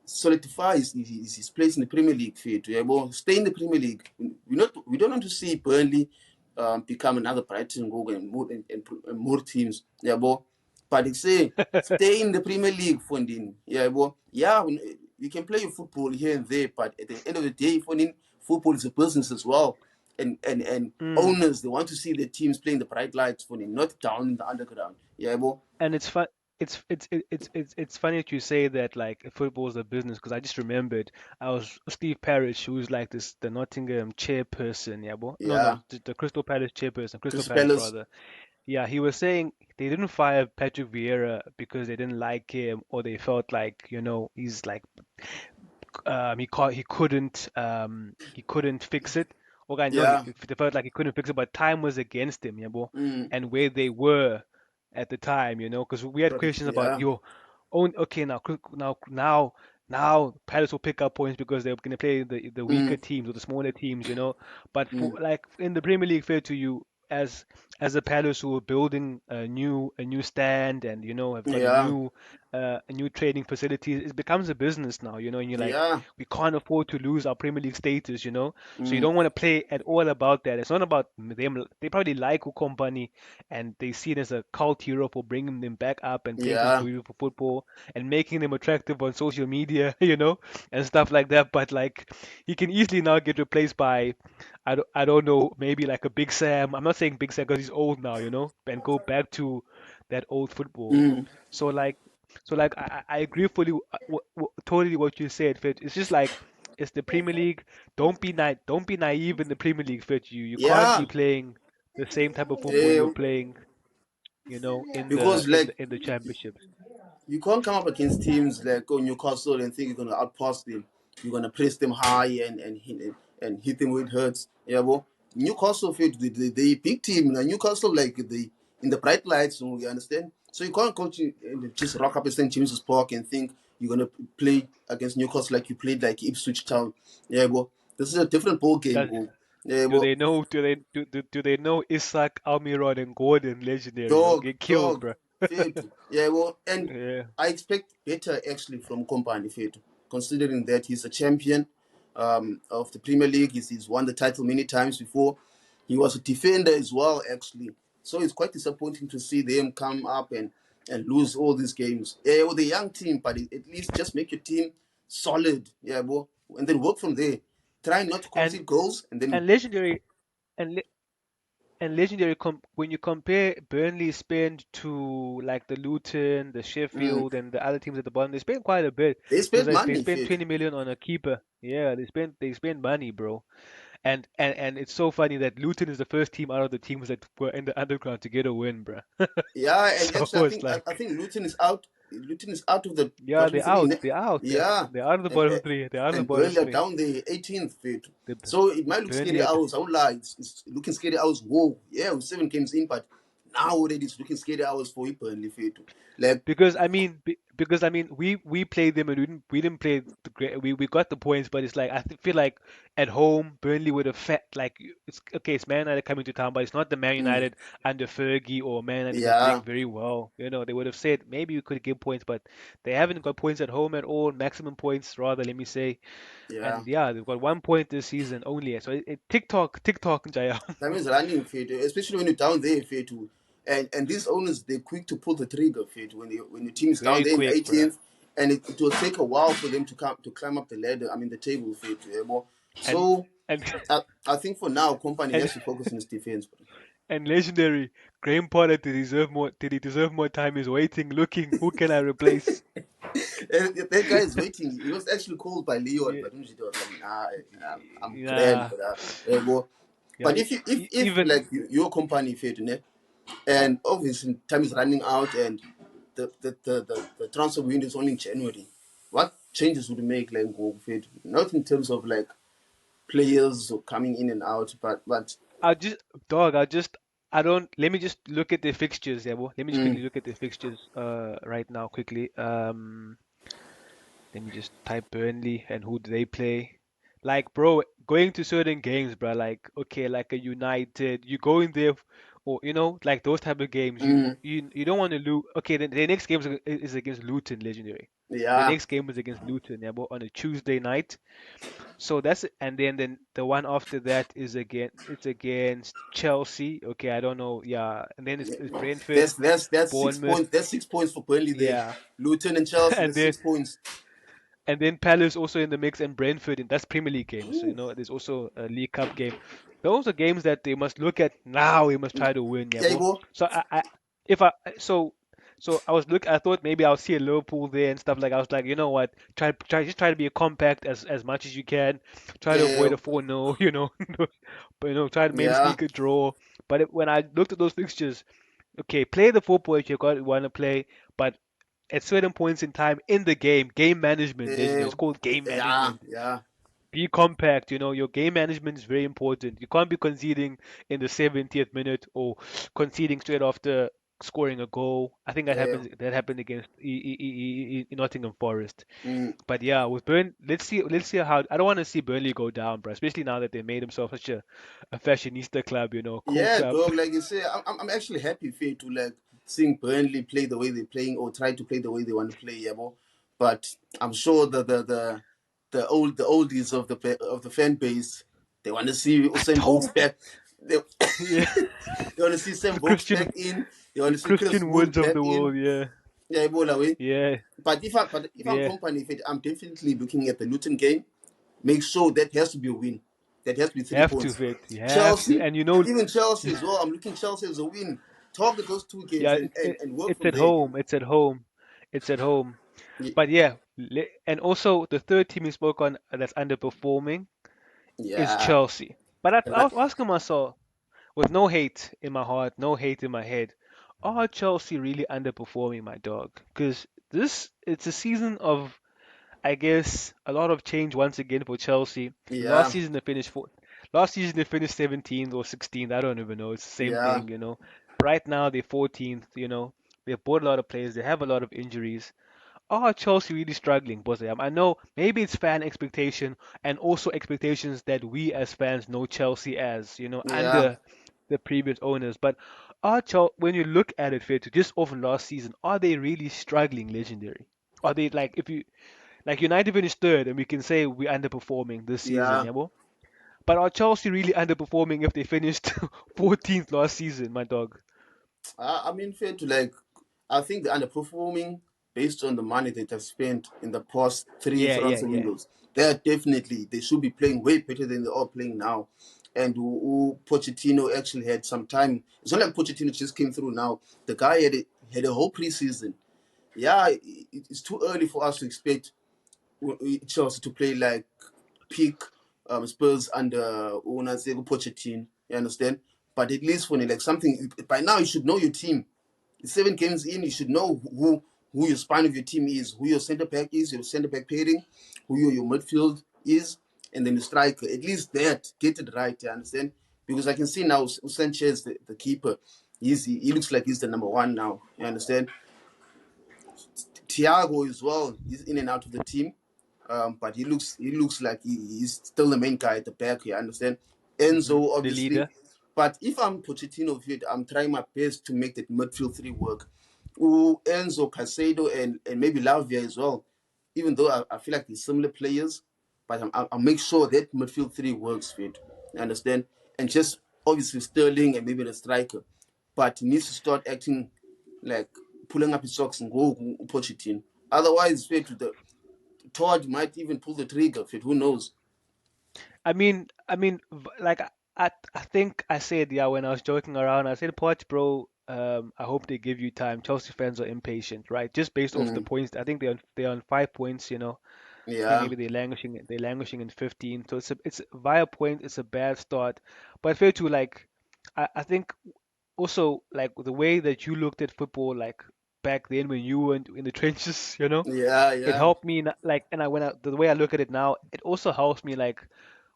solidify his place in the Premier League, fit, yeah, stay in the Premier League. We don't want to see Burnley become another Brighton and go and more teams, yeah, but it's say stay in the Premier League, funding, yeah, yeah, you can play your football here and there, but at the end of the day, funding football is a business as well, and Mm. owners, they want to see their teams playing the bright lights, funding, not down in the underground, yeah, And it's fun. It's funny that you say that like football is a business because I just remembered I was Steve Parish, who's like this the Nottingham chairperson, yeah, bo? No, yeah, no, the Crystal Palace chairperson, Crystal Crystal Palace Palace, rather. Yeah, he was saying they didn't fire Patrick Vieira because they didn't like him or they felt like, he's like he couldn't fix it. Okay, no, yeah, they felt like he couldn't fix it, but time was against him, yeah, bo? mm, And where they were at the time, because we had questions about yeah, yo, own okay now Palace will pick up points because they're going to play the weaker mm, teams or the smaller teams. But for mm, like in the Premier League, fair to you, as a Palace who are building a new stand and have got yeah, a new training facilities, it becomes a business now. And you're like, yeah, we can't afford to lose our Premier League status. So you mm, don't want to play at all about that. It's not about them. They probably like Company and they see it as a cult hero for bringing them back up and playing some yeah, beautiful football and making them attractive on social media, and stuff like that. But like, he can easily now get replaced by, I don't know, maybe like a Big Sam. I'm not saying Big Sam because he's old now, and go back to that old football. mm, So like, I agree fully, totally what you said, Fit. It's just like it's the Premier League. Don't be naive in the Premier League, Fit. You can't yeah. be playing the same type of football you were Eh, playing, in the because in like the in the championships. you can't come up against teams like Newcastle and think you're gonna outpass them. You're gonna press them high and hit them where it hurts. Yeah, well, Newcastle fit the big team. Newcastle like the in the bright lights. You understand? So you can't go to and just rock up at St James's Park and think you're gonna play against Newcastle like you played like Ipswich Town. Yeah, well, this is a different ball game. Does Oh. Yeah, do well, they know do they know Isaac, Almiron, and Gordon legendary? They'll dog, get killed, dog, bro. Fetu. Yeah, well, and Yeah. I expect better actually from Company Fetu, considering that he's a champion of the Premier League. He's won the title many times before. He was a defender as well, actually. So it's quite disappointing to see them come up and lose all these games. Yeah, with a young team, but at least just make your team solid. Yeah, bro, and then work from there. Try not to And concede goals, and then and legendary and le- and legendary when you compare Burnley spend to like the Luton, the mm, Sheffield, and the other teams at the bottom, they spend quite a bit they because spent they money, spend Fetu. 20 million on a keeper. Yeah, they spend money, bro. And it's so funny that Luton is the first team out of the teams that were in the underground to get a win, bruh. Yeah, and So actually, I it's think I like, think Luton is out. Luton is out of the yeah, bottom they're three. out. They're out. Yeah, They're out of the and bottom three. They're out of the and bottom Burnley are three. down the 18th fit. The So it might look scary Burnley at hours. I won't lie, it's looking scary hours. Whoa, yeah, we're 7 games in, but now already it's looking scary hours for Burnley fit. Like, because I mean we played them and we didn't play the great we got the points, but it's like feel like at home Burnley would have felt like it's okay, it's Man United coming to town, but it's not the Man mm, United under Fergie or Man United that's yeah, doing very well. They would have said maybe we could give points, but they haven't got points at home at all, maximum points rather, let me say. yeah. And yeah, they've got 1 point this season only. So TikTok, Jaya. That means running fit, especially when you're down there fit. And these owners, they're quick to pull the trigger fit when your team is down Very there in the quick, bruh. 18th, and it will take a while for them to climb up the ladder. I mean the table fit. Yeah, well, And so and I think for now, company and has to focus on his defense. And legendary, Graham Potter did he deserve more time? He's waiting, looking, who can I replace? And that guy is waiting. He was actually called by Leon, Yeah, but Umjito was like, nah, I'm grand yeah, for that. Yeah, well, yeah. but if Even like your company fit, né, and obviously time is running out and the transfer window is only in January, what changes would you make like go fit? Not in terms of like players coming in and out, but I just dog. I don't. Let me just look at the fixtures, yeah, bro. Let me just quickly mm, look at the fixtures right now quickly. Let me just type Burnley and who do they play. Like, bro, going to certain games, bro. Like, okay, like a United, you go in there, or like those type of games. You mm, you you don't want to lose. Okay, then the next game is against Luton, legendary. The yeah, next game is against Luton, yeah, but on a Tuesday night. So that's and then the one after that is it's against Chelsea. Okay, I don't know. Yeah, and then it's Brentford, that's six Bournemouth. points. That's 6 points for Burnley there. Yeah, Luton and Chelsea, and that's then 6 points. Palace also in the mix, and Brentford, and that's Premier League games. So Ooh. there's also a League Cup game. Those are games that they must look at now. They must try to win, yeah, Yeah, bro. bro. So if I, so I thought maybe I'll see a Liverpool there and stuff like. I was like, you know what, just try to be a compact as much as you can. Try to avoid Yeah, a 4-0, but try to maybe yeah, sneak a draw. But when I looked at those fixtures, okay, play the football if you want to play, but at certain points in time in the game management, legendary. yeah, It's called game yeah, management. yeah, Be compact, your game management is very important. You can't be conceding in the 70th minute or conceding straight after scoring a goal. I think yeah. that happened against Nottingham Forest. Mm. But yeah, with let's see how I don't want to see Burnley go down, bro. Especially now that they made themselves such a fashionista club, cool Yeah, club. dog. Like you say, I'm actually happy for to like seeing Burnley play the way they're playing or try to play the way they want to play, yeah, bro. But I'm sure the oldies of the fan base, they want to see I Usain Bolt's told back. They, yeah, they want to see Sam the Bolt's Christian back in. They want to see Chris Christian Wood Woods of back the in. world, yeah, Yeah, bro, like, way. yeah, But if I'm yeah. company fit, I'm definitely looking at the Luton game. Make sure that has to be a win. That has to be You three have to, points. Fit. You have to. Chelsea, And even Chelsea as well. I'm looking Chelsea as a win. Target those two games yeah, and work it's from at there. home. It's at home. It's at home. Ye- But yeah, and also the third team we spoke on that's underperforming is Yeah. Chelsea. But I Right. was asking myself, with no hate in my heart, no hate in my head, are Chelsea really underperforming, my dog? Because it's a season of, I guess, a lot of change once again for Chelsea. Last Yeah. season they finished fourth. Last season they finished 17th or 16th. I don't even know. It's the same Yeah. thing. Right now they're 14th. They've bought a lot of players. They have a lot of injuries. Are Chelsea really struggling, Bozayam? I know maybe it's fan expectation and also expectations that we as fans know Chelsea as, Yeah. under the previous owners. But are Chelsea, when you look at it, Fit, just over last season, are they really struggling, legendary? Are they like if you like United finished third, and we can say we're underperforming this season, Yeah. yeah, bro? But are Chelsea really underperforming if they finished 14th last season, my dog? I mean, fair to like, I think they're underperforming based on the money that they've spent in the past three Yeah, yeah, transfer yeah. windows. They should be playing way better than they are playing now. And Pochettino actually had some time. It's not like Pochettino just came through now. The guy had a whole preseason. Yeah, it's too early for us to expect Chelsea to play like peak Spurs under Unazego Pochettino. You understand? But at least when like something by now, you should know your team. 7 games in, you should know who your spine of your team is, who your center back is, your center back pairing, who your midfield is, and then the striker. At least that, get it right. You understand? Because I can see now Sanchez, the keeper, he looks like he's the number one now. You understand? Thiago as well. He's in and out of the team, but he looks like he's still the main guy at the back. You understand? Enzo, The obviously. leader. But if I'm Pochettino, I'm trying my best to make that midfield three work. Ooh, Enzo, Casado, and maybe Lavia as well. Even though I feel like they're similar players, but I'll make sure that midfield three works for it. You understand? And just obviously Sterling and maybe the striker. But he needs to start acting like pulling up his socks and go Pochettino. Otherwise, fit to the Todd might even pull the trigger. Fit, who knows? Like I think I said, yeah, when I was joking around, I said, Poch, bro, I hope they give you time. Chelsea fans are impatient, right? Just based off the Mm, points. I think they're on 5 points, I think yeah, maybe they're languishing in 15. So it's via point, it's a bad start. But fair to like, I think also like the way that you looked at football like back then when you were in the trenches, yeah, it yeah, helped me like, and the way I look at it now, it also helps me like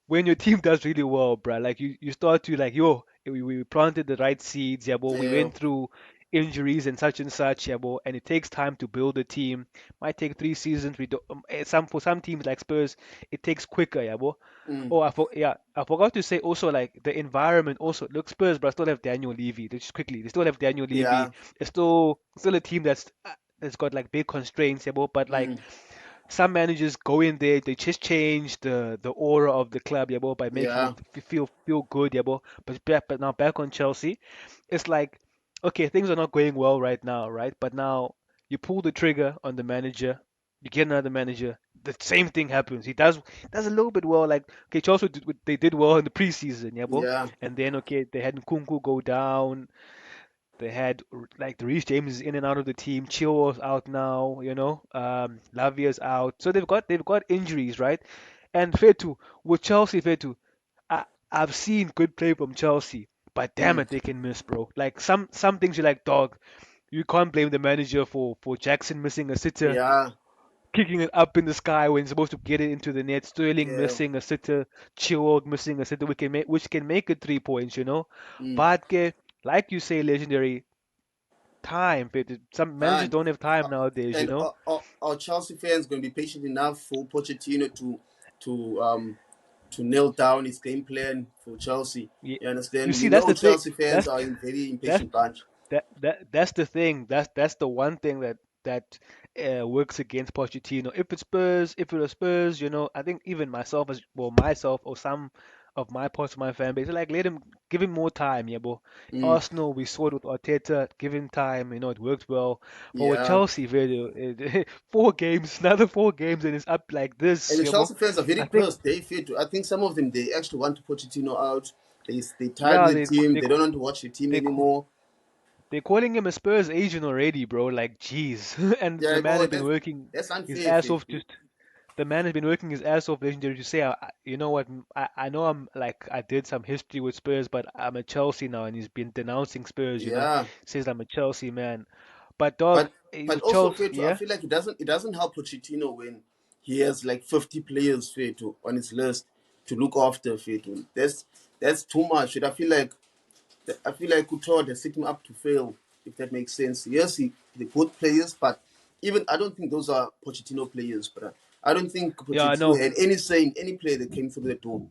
when your team does really well, bruh, like you start to like, yo, we planted the right seeds, yeah, but we yeah. went through injuries and such, yeah, but and it takes time to build a team. Might take 3 seasons. We don't, for some teams like Spurs, it takes quicker, yeah, but Mm, oh, I forgot to say also like the environment also. Look, Spurs, but still have Daniel Levy. Just quickly, they still have Daniel yeah. Levy. It's still a team that's got like big constraints, yeah, but like Mm, some managers go in there, they just change the aura of the club, yeah, bro, by making it yeah. feel good, yeah, bro. But now back on Chelsea, it's like, okay, things are not going well right now, right? But now you pull the trigger on the manager, you get another manager, the same thing happens. He does a little bit well, like okay, Chelsea they did well in the preseason, yeah, bro. Yeah. And then okay, they had Nkunku go down, they had like the Reece James is in and out of the team. Chilwell's out now, Lavia's out. So they've got injuries, right? And fair to with Chelsea, fair to I've seen good play from Chelsea, but damn Mm, it, they can miss, bro. Like some things you're like, dog, you can't blame the manager for Jackson missing a sitter, yeah. kicking it up in the sky when he's supposed to get it into the net. Sterling Yeah. missing a sitter, Chilwell missing a sitter, which can make it 3 points. Mm. But like you say, legendary time. Some managers Time. don't have time nowadays, And are Chelsea fans going to be patient enough for Pochettino to um to nail down his game plan for Chelsea? You, You you understand? We see, that's know the thing. Chelsea fans That's are in very that's impatient bunch. that's the thing. That's the one thing that works against Pochettino. If it was Spurs, I think even myself or some of my parts of my fan base, are like give him more time, yeah, but Mm. Arsenal, we saw it with Arteta, give him time, it worked well. But with Yeah. Chelsea, really, 4 games, another 4 games, and it's up like And this, the yeah, but Chelsea fans are very I think, pissed. They feel. I think some of them they actually want to Pochettino out. They tired yeah, of the team. They don't want to watch the team they anymore. they're calling him a Spurs agent already, bro. Like, jeez. And Yeah, the like, man oh, has been that's working that's his unfair, ass faith. off. The man has been working his ass off, legendary. To say, you know what? I know I did some history with Spurs, but I'm a Chelsea now, and he's been denouncing Spurs. Yeah. Says I'm a Chelsea man. But dog, But but with also Chelsea, Fetu, I yeah, feel like it doesn't help Pochettino when he has like 50 players Fetu on his list to look after Fetu. That's too much. And I feel like Couture has set him up to fail, if that makes sense. Yes, they good players, but even I don't think those are Pochettino players, but I don't think yeah, I Pochettino know. had any say in any player that came through the door.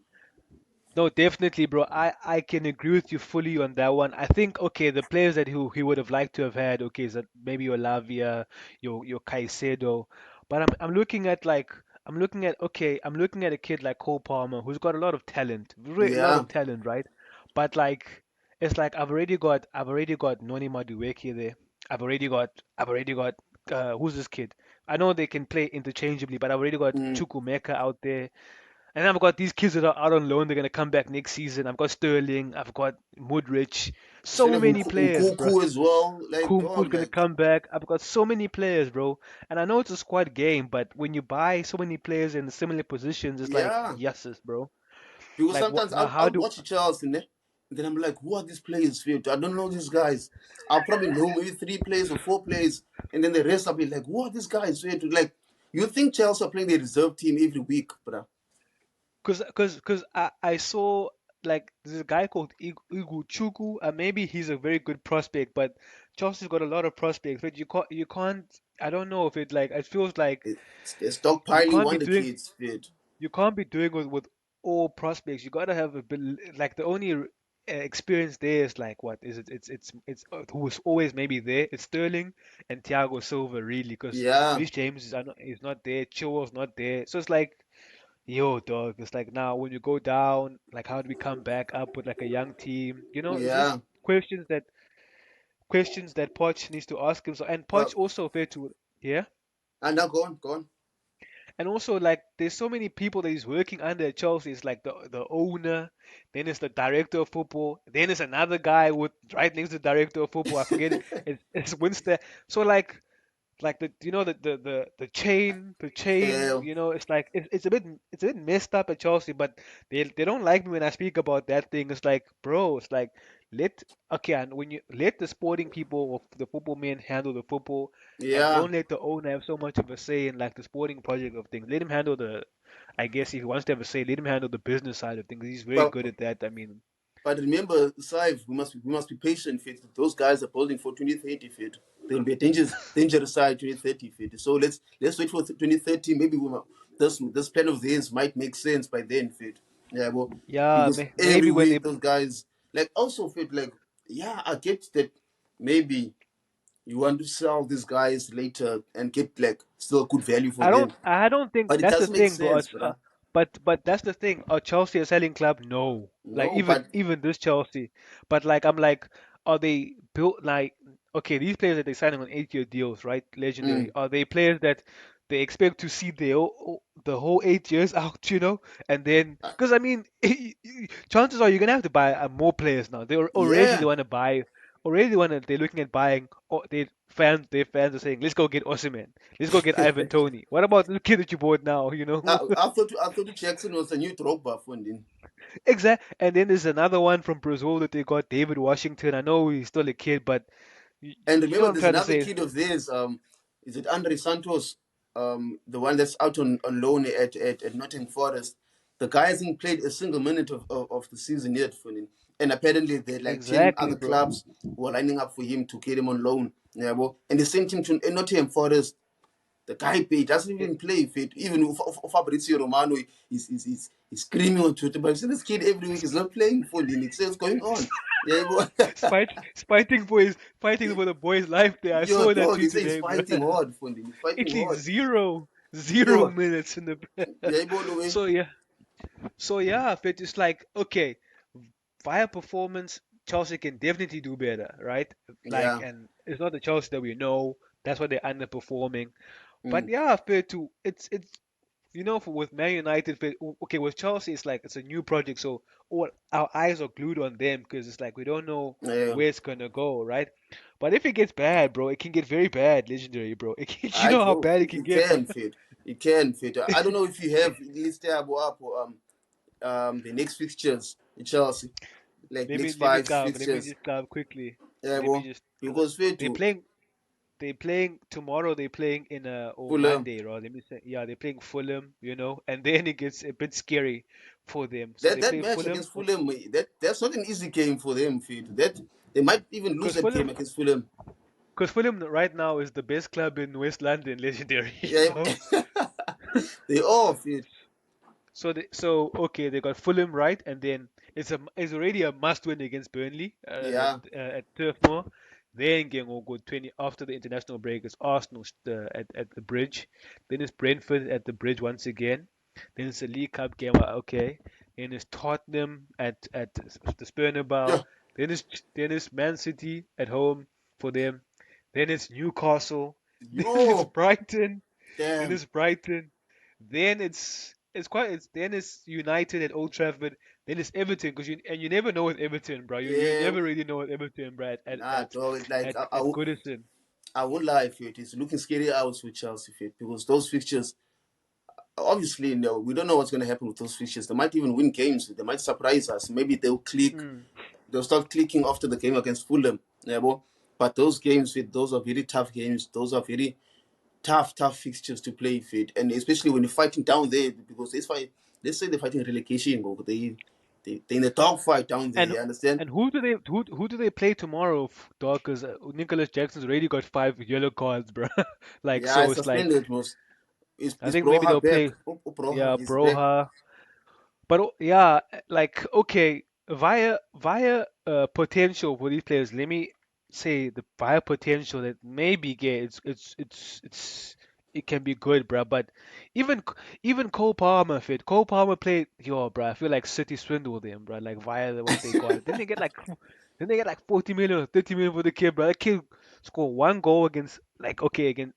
No, definitely, bro. I can agree with you fully on that one. I think okay, the players that he would have liked to have had, okay, is that maybe your Lavia, your Caicedo, but I'm looking at a kid like Cole Palmer who's got a lot of talent, a lot Yeah, of talent, right? But like it's like I've already got Noni Madueke there. I've already got who's this kid? I know they can play interchangeably, but I've already got mm. Chukwumeka out there. And I've got these kids that are out on loan. They're gonna come back next season. I've got Sterling. I've got Mudrich. Still So have many players, bro. Nkuku as well. Like, Kunku's dog, gonna like, come back. I've got so many players, bro. And I know it's a squad game, but when you buy so many players in similar positions, it's like yeah. yeses, bro. Because Like what sometimes now? I'll watch Chelsea, ne? And then I'm like, who are these players? Fit? I don't know these guys. I'll probably know maybe 3 players or 4 players, and then the rest I'll be like, who are these guys? Fit? Like, you think Chelsea are playing the reserve team every week, bruh? Cause I saw like there's a guy called Igu Chuku, and maybe he's a very good prospect, but Chelsea's got a lot of prospects, but you can't. I don't know if it like it feels like They're you stockpiling can't be wonder doing kids. Fit? you can't be doing with all prospects. You gotta have a bit like the only experience there is like what is it? It's who's always maybe there. It's Sterling and Thiago Silva really, because Yeah, Reece James is not there. Chilwell's not there. So it's like, yo, dog. It's like now when you go down, like how do we come back up with like a young team? It's just yeah. questions that Poch needs to ask him. So and But Poch also fair to yeah. and now go on, go on. And also, like, there's so many people that he's working under at Chelsea. It's like the owner, then it's the director of football, then it's another guy with right next to the director of football. I forget it. It's Winston. So like the chain, Uh, it's like it's a bit messed up at Chelsea, but they don't like me when I speak about that thing. It's like, bro, it's like let okay, and when you let the sporting people or the football men handle the football, and yeah. don't let the owner have so much of a say in like the sporting project of things. Let him handle I guess if he wants to have a say, let him handle the business side of things. He's very But good at that. I mean, But remember, Saif, we must be patient, fit. Those guys are building for 2030, fit. They'll be a dangerous side 2030, fit. So let's wait for 2030. Maybe this plan of theirs might make sense by then, fit. Yeah, well, yeah, because every maybe when they week those guys like also fit like yeah, I get that maybe you want to sell these guys later and get like still good value for them, I don't think but it that's the doesn't make thing, bro. sense, bruh. But that's the thing. Are Chelsea a selling club? No. Like No, even but even this Chelsea. But like I'm like, are they built like okay, these players that they're signing on 8-year deals, right? Legendary. mm, Are they players that they expect to see the whole 8 years out, and then uh, because I mean, chances are you're gonna have to buy more players now. Already yeah. they want to buy. Already they're looking at buying. Or their fans are saying, let's go get Osimhen. Let's go get Ivan Tony. What about the kid that you bought now? I thought Jackson was a new Drogba funding. Exactly. And then there's another one from Brazil that they got, David Washington. I know he's still a kid, but And you know remember, what I'm there's trying to another say. kid of theirs. Is it Andre Santos? The one that's out on loan at Nottingham Forest. The guy hasn't played a single minute of the season yet for him. And apparently, there are like 10 Exactly, other bro. clubs who are lining up for him to get him on loan. Yeah, well, and the same team to Nottingham Forest. The guy doesn't E- even play fit. Even Fabrizio Romano is screaming on Twitter, but you see this kid every week is not playing fully. And it says, what's going on? Yeah, Fighting for the boy's life there. I your saw that dog, he tweet says he's today, bro. fighting hard for him. He's fighting Italy hard. zero Yo, minutes in the. yeah, all the way. So yeah, Fit is like okay, via performance, Chelsea can definitely do better, right? Like, Yeah. and it's not the Chelsea that we know. That's why they're underperforming. But Mm. yeah, fair too. It's with Man United, okay, with Chelsea, it's like it's a new project, so all our eyes are glued on them because it's like we don't know Yeah. where it's gonna go, right? But if it gets bad, bro, it can get very bad, legendary, bro. You I know how bro, bad it can it get, bro. can fit. It can fit. I don't know if you have listed up or the next fixtures in Chelsea, like Let me next let me five grab. Let me fixtures. just grab quickly. Yeah, Let me bro. just because Because fit they to playing they playing tomorrow. They playing in or Fulham. Monday, right? Let me say, yeah, they're playing Fulham, and then it gets a bit scary for them. So That they that play match Fulham against Fulham, that's not an easy game for them, fit. That they might even lose because that game Fulham against Fulham. Because Fulham right now is the best club in West London, legendary. Yeah, they all fit. Okay, they got Fulham right, and then it's already a must win against Burnley Yeah. at Turf Moor. Then game will go 20 after the international break. It's Arsenal at the Bridge. Then it's Brentford at the Bridge once again. Then it's a League Cup game. Okay. Then it's Tottenham at the Spurnerbouw. Yeah. Then it's Man City at home for them. Then it's Newcastle. Then it's Yo, Brighton. Then damn. it's Brighton. Then it's United at Old Trafford. Then it's Everton because you never know with Everton, bro. You Yeah. never really know with Everton, bro. At Nah, at dog. It's like at at Goodison. I won't lie, fit. It's looking scary out with Chelsea, fit, because those fixtures. obviously, no, we don't know what's going to happen with those fixtures. They might even win games. They might surprise us. Maybe they'll click. Mm. They'll start clicking after the game against Fulham. Yeah, but those games, those are very tough games. Those are very tough fixtures to play fit, and especially when you're fighting down there because this fight, let's say they're fighting relegation, or they're in a dog fight down there. And You understand? and who do they play tomorrow, dog? Because Nicholas Jackson's already got 5 yellow cards, bro. Like Yeah, so, it's it's like suspended most. I Is think maybe Broha they'll back? play. Broha Yeah, is back. Broha. But yeah, like okay, via potential for these players. Let me say the via potential that maybe get it can be good, bruh. But even even Cole Palmer fit. Cole Palmer played yo, bruh. I feel like City swindled him, bruh. Like via what they got. Didn't they get like 40 million, 30 million for the kid, bruh. That kid scored 1 goal against like okay again.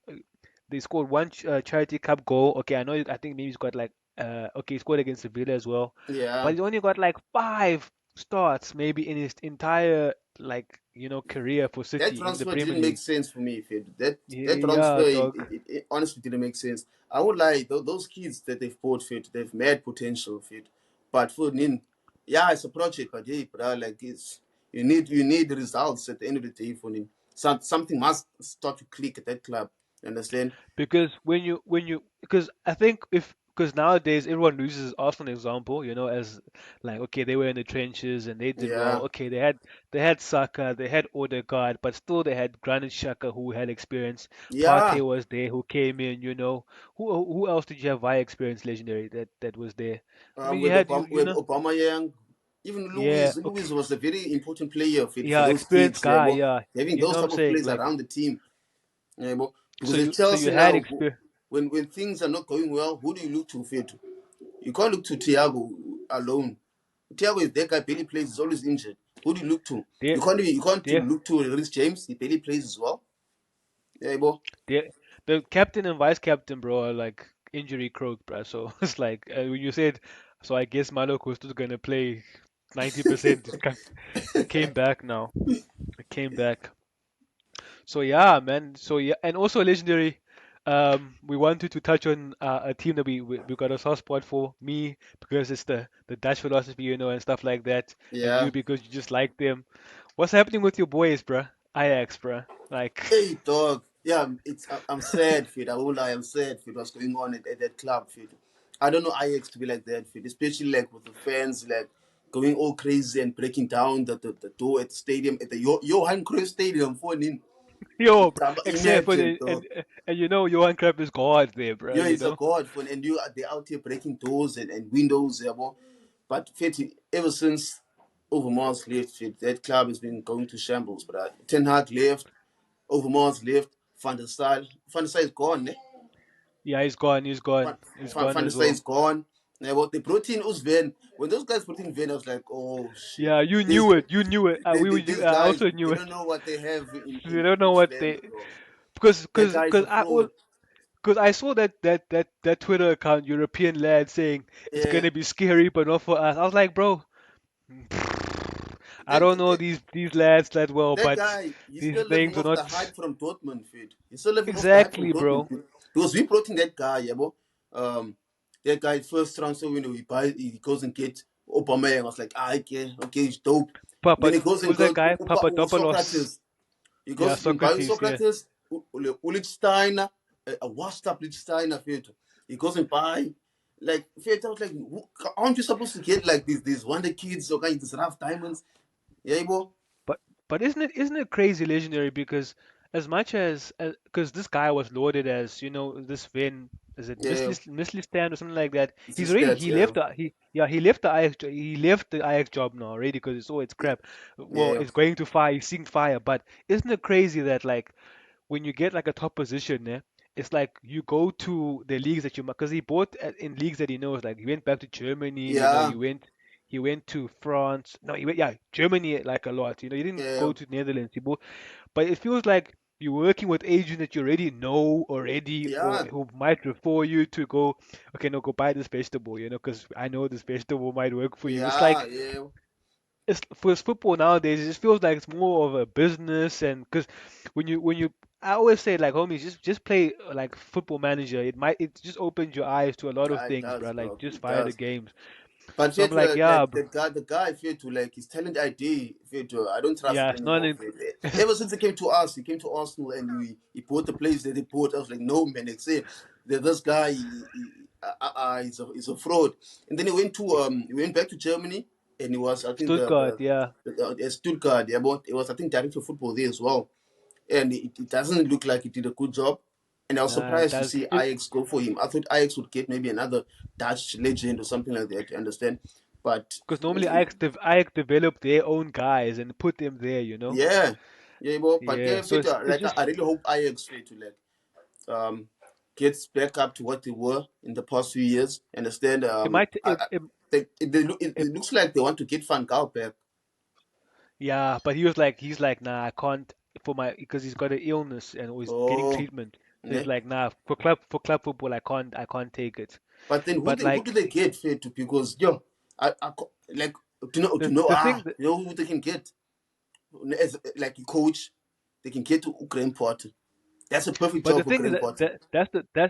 They scored one charity cup goal. Okay, I know. I think maybe he's got like okay, he scored against Sevilla as well, but Yeah, he's only got like 5 starts maybe in his entire like career for that City in the transfer Premier didn't make League. sense for me. Fed. That transfer, Yeah, dog. it honestly didn't make sense. I would lie. Those kids that they've bought, fit, they've mad potential, fit. But for Nin, yeah, it's a project. But hey, bro, like it's you need results at the end of the day for Nin. Something must start to click at that club. You understand? Because when you because I think if because nowadays everyone uses Arsenal example, as like okay they were in the trenches and they did well. Yeah, Okay, they had Saka, they had Odegaard, but still they had Granit Xhaka who had experience. yeah. Partey was there who came in. Who else did you have via experience legendary that was there? I mean you With had you Obama, you know Young, even yeah Louis okay was a very important player for yeah those experienced kids. Yeah, guy but yeah having you know those what I'm type of saying players like around the team. Yeah, but so because at you Chelsea had now, experience. when things are not going well, who do you look to? Fit? You can't look to Thiago alone. Thiago is that guy barely plays. He's always injured. Who do you look to? There You can't there look to Rhys James. He barely plays as well. Yeah, but the captain and vice captain, bro, are like injury croaked, bro. So it's like when you said, so I guess Malo Costa's gonna play 90%. It came back now. It came back. So yeah, man. So yeah, and also legendary. We wanted to touch on a team that we got a soft spot for. Me because it's the Dutch philosophy, and stuff like that, and yeah. you because you just like them. What's happening with your boys, bruh? Ajax, bruh. Like, Hey, dog. Yeah, I'm sad, Fit. I won't lie, I'm sad, Fit. What's going on at that club, Fit? I don't know Ajax to be like that, Fit. Especially like with the fans, like going all crazy and breaking down the door at the stadium, at the Johan Cruyff Stadium for Nin. yo, bro, except for Imagine, the dog. and Johan Cruyff is God there, bro. Yeah, he's a god for, and they're out here breaking doors and windows, yeah, bro. But Fit, ever since Overmars left, Fit, that club has been going to shambles. But Ten Hag left, Overmars left, Van der Sar is gone, eh? Yeah, he's gone. He's gone. Van, He's gone Van der as Sar well. is gone. Yeah, but they brought in Usven. When those guys brought in Ven, I was like, oh shit. Yeah, you These, knew it. You knew it. these I guys, also they knew it. don't know what they have They don't know in what Sven, they bro. because That because guy is because a fraud. I saw that Twitter account European lad saying it's Yeah, gonna be scary but not for us. I was like, bro, I that, don't know that these lads that well, that but guy, he's these still living things are off the not hype from Dortmund, Fed. He's still living off the hype from exactly, Dortmund, bro. Fed. Because we brought in that guy, yeah, bro. Um, that guy first transfer window, he goes and get Obama. I was like, okay, he's dope. Then Papa, he goes and who's that got guy? Papadopoulos. Socrates. He Yeah, goes in by Socrates. Yeah. Socrates, Ulichsteiner, a washed up Lichsteiner, Fed. He goes and buy. Like, Fed, I was like, aren't you supposed to get like these wonder kids or kind of these rough diamonds? Yeah, bro. But isn't it crazy legendary because as much as because this guy was lauded as this Vin is it Yeah, Misli stand or something like that it's he's his already stats, he yeah. left he left the he left the Ajax job now already because it's crap well Yeah, it's going to fire he's seeing fire but isn't it crazy that like when you get like a top position, yeah, it's like you go to the leagues that you because he bought in leagues that he knows. Like he went back to Germany, yeah, he went to France. No, he went yeah Germany like a lot. He didn't yeah, go to Netherlands. He bought, but it feels like you're working with agents that you already know already, or yeah, who might refer you to go. Okay, no, go buy this vegetable, because I know this vegetable might work for you. It's yeah, like yeah, it's for football nowadays. It just feels like it's more of a business, and because when you I always say like homies, just play like Football Manager. It just opens your eyes to a lot of Yeah, it things, does, bro. Like bro. just It fire the does. games. But So fair I'm to like, yeah, like bro. the guy fair to like his talent ID. Fair to I don't trust Yeah, it it's not anymore. in. Fair to, ever since he came to us, he came to Arsenal and he bought the players that he bought. I was like, no man, like say that this guy he's a fraud. And then he went back to Germany and he was I think Stuttgart, yeah. Stuttgart. Yeah, but it was I think director of football there as well. And it doesn't look like he did a good job. And I was Nah, it surprised to does. see Ajax go for him. I thought Ajax would get maybe another Dutch legend or something like that. You understand? But Because normally Ajax develop their own guys and put them there, you know. yeah, yeah, well, but Yeah. yeah, So it's like just I really hope Ajax fit to like gets back up to what they were in the past few years. Understand? it might It it looks like they want to get Van Gaal back. yeah, but he's like nah, I can't for my because he's got an illness and he's getting Oh, treatment. So he's ne? like nah, for club football I can't take it. But then But who do like they get fit to? Because yo, like the thing that you know who they can get as like a coach, they can get to Graham Potter. That's a perfect but the job for thing is Graham Potter.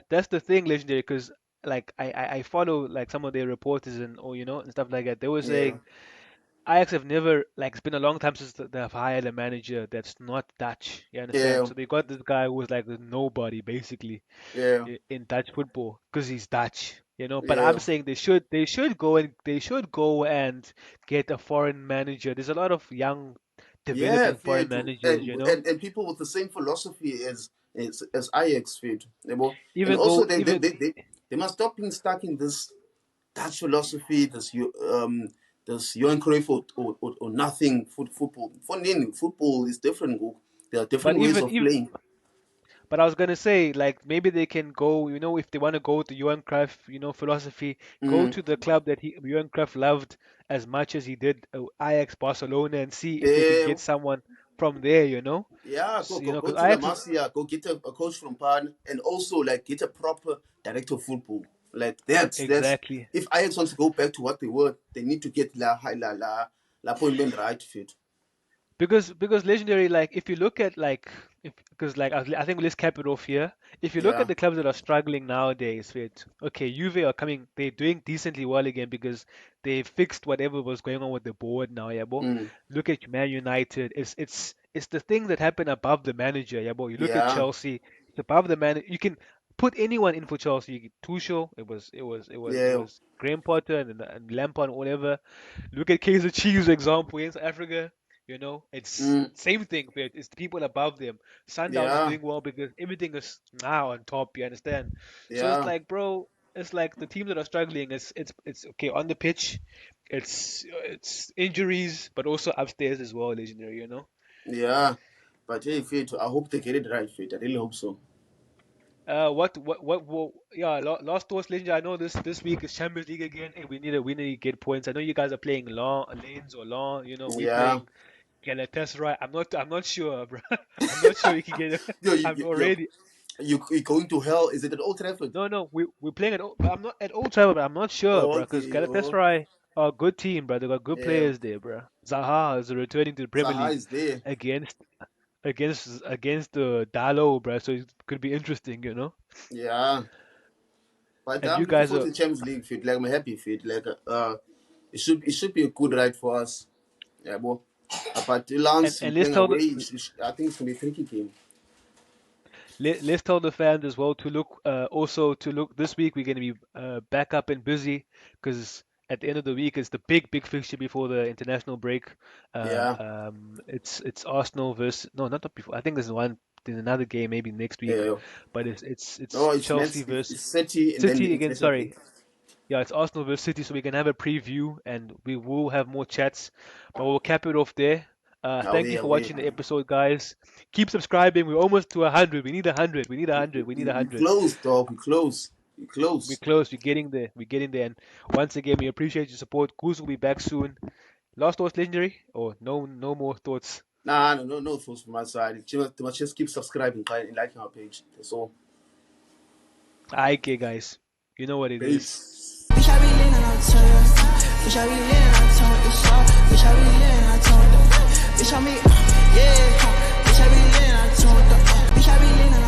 that's the thing, legendary, because like I follow like some of their reporters and or and stuff like that. They were Yeah, saying Ajax have never like it's been a long time since they've hired a manager that's not Dutch. You understand? yeah, So they got this guy who was like a nobody basically yeah, in Dutch football because he's Dutch. But yeah, I'm saying they should go and get a foreign manager. There's a lot of young yeah. developing Fair foreign to managers. and people with the same philosophy as Ajax fit. And Even also though even they must stop being stuck in this Dutch philosophy. This Johan Cruyff or nothing football. For football is different. There are but different ways even of if playing. But I was gonna say, like, maybe they can go, if they want to go to Johan Cruyff, philosophy, go Mm. to the club that Johan Cruyff loved as much as he did Ajax, Barcelona, and see if they can Yeah, get someone from there, yeah, go because to La Ajax is Masia, go get a coach from Pan, and also like get a proper director of football. Like that's exactly. if Ajax wants to go back to what they were, they need to get la appointment right fit. Because legendary, like if you look at like if because like I think let's cap it off here. If you look at Yeah. the clubs that are struggling nowadays, with okay, Juve are coming, they're doing decently well again because they fixed whatever was going on with the board now, yeah, bro. Mm. Look at Man United. It's the thing that happened above the manager, yeah, bro. You look at Yeah. Chelsea, it's above the man. You can put anyone in for Chelsea. You get Tuchel, it Yeah. was Graham Potter and Lampard or whatever. Look at Kaiser Chiefs example in South Africa. It's Mm. same thing, but it's the people above them. Sundowns is Yeah. doing well because everything is now on top. You understand? So it's Yeah. like, bro, it's like the teams that are struggling. It's okay on the pitch. It's injuries, but also upstairs as well, legendary. Yeah. But hey, fit. I hope they get it right, fit. I really hope so. Yeah, last thoughts, legendary. I know this week is Champions League again. Hey, we need to get points. I know you guys are playing long lanes or long. We Yeah. playing Galatasaray. I'm not sure, bro. I'm not sure you can get. Yo, I'm already. you going to hell? Is it at Old Trafford? No, no, we're playing but I'm not at Old Trafford, but I'm not sure, Oh, bro. Because okay. Oh, Galatasaray are a good team, bro. They got good yeah. players there, bro. Zaha is returning to the Premier Zaha League is there. against against Dalo, bro. So it could be interesting. Yeah. But And I'm you looking guys forward are to the Champions League fit. Like I'm happy fit. Like it should be a good ride for us. Yeah, boy. But and Lance, we're and let's playing tell away. the I think it's gonna be a tricky game. let's tell the fans as well to look also to look this week. We're going to be back up and busy because at the end of the week it's the big fixture before the international break. Yeah, It's Arsenal versus no, not before. I think there's another game maybe next week, yeah. but it's No, Chelsea versus it's City and then the City again. international break. Sorry, yeah, it's Arsenal versus City, so we can have a preview and we will have more chats. But we'll cap it off there. Thank you for Away. watching the episode, guys. Keep subscribing. We're almost to 100. We need 100. We need 100. We need We 100. close, dog. We close. We We're close. close. We're getting there. We're getting there. And once again, we appreciate your support. Goose will be back soon. Last thoughts, legendary? Or no more thoughts? Nah, no thoughts from my side. Just keep subscribing and liking our page. That's all. Okay, guys. You know what it is. Peace. Bitch, I be leaning, I tell ya. Bitch, I be leaning, I told it's all. Bitch, I be leaning, I told them. Bitch, I be, yeah. Bitch, I be leaning, I told them. Bitch, I be leaning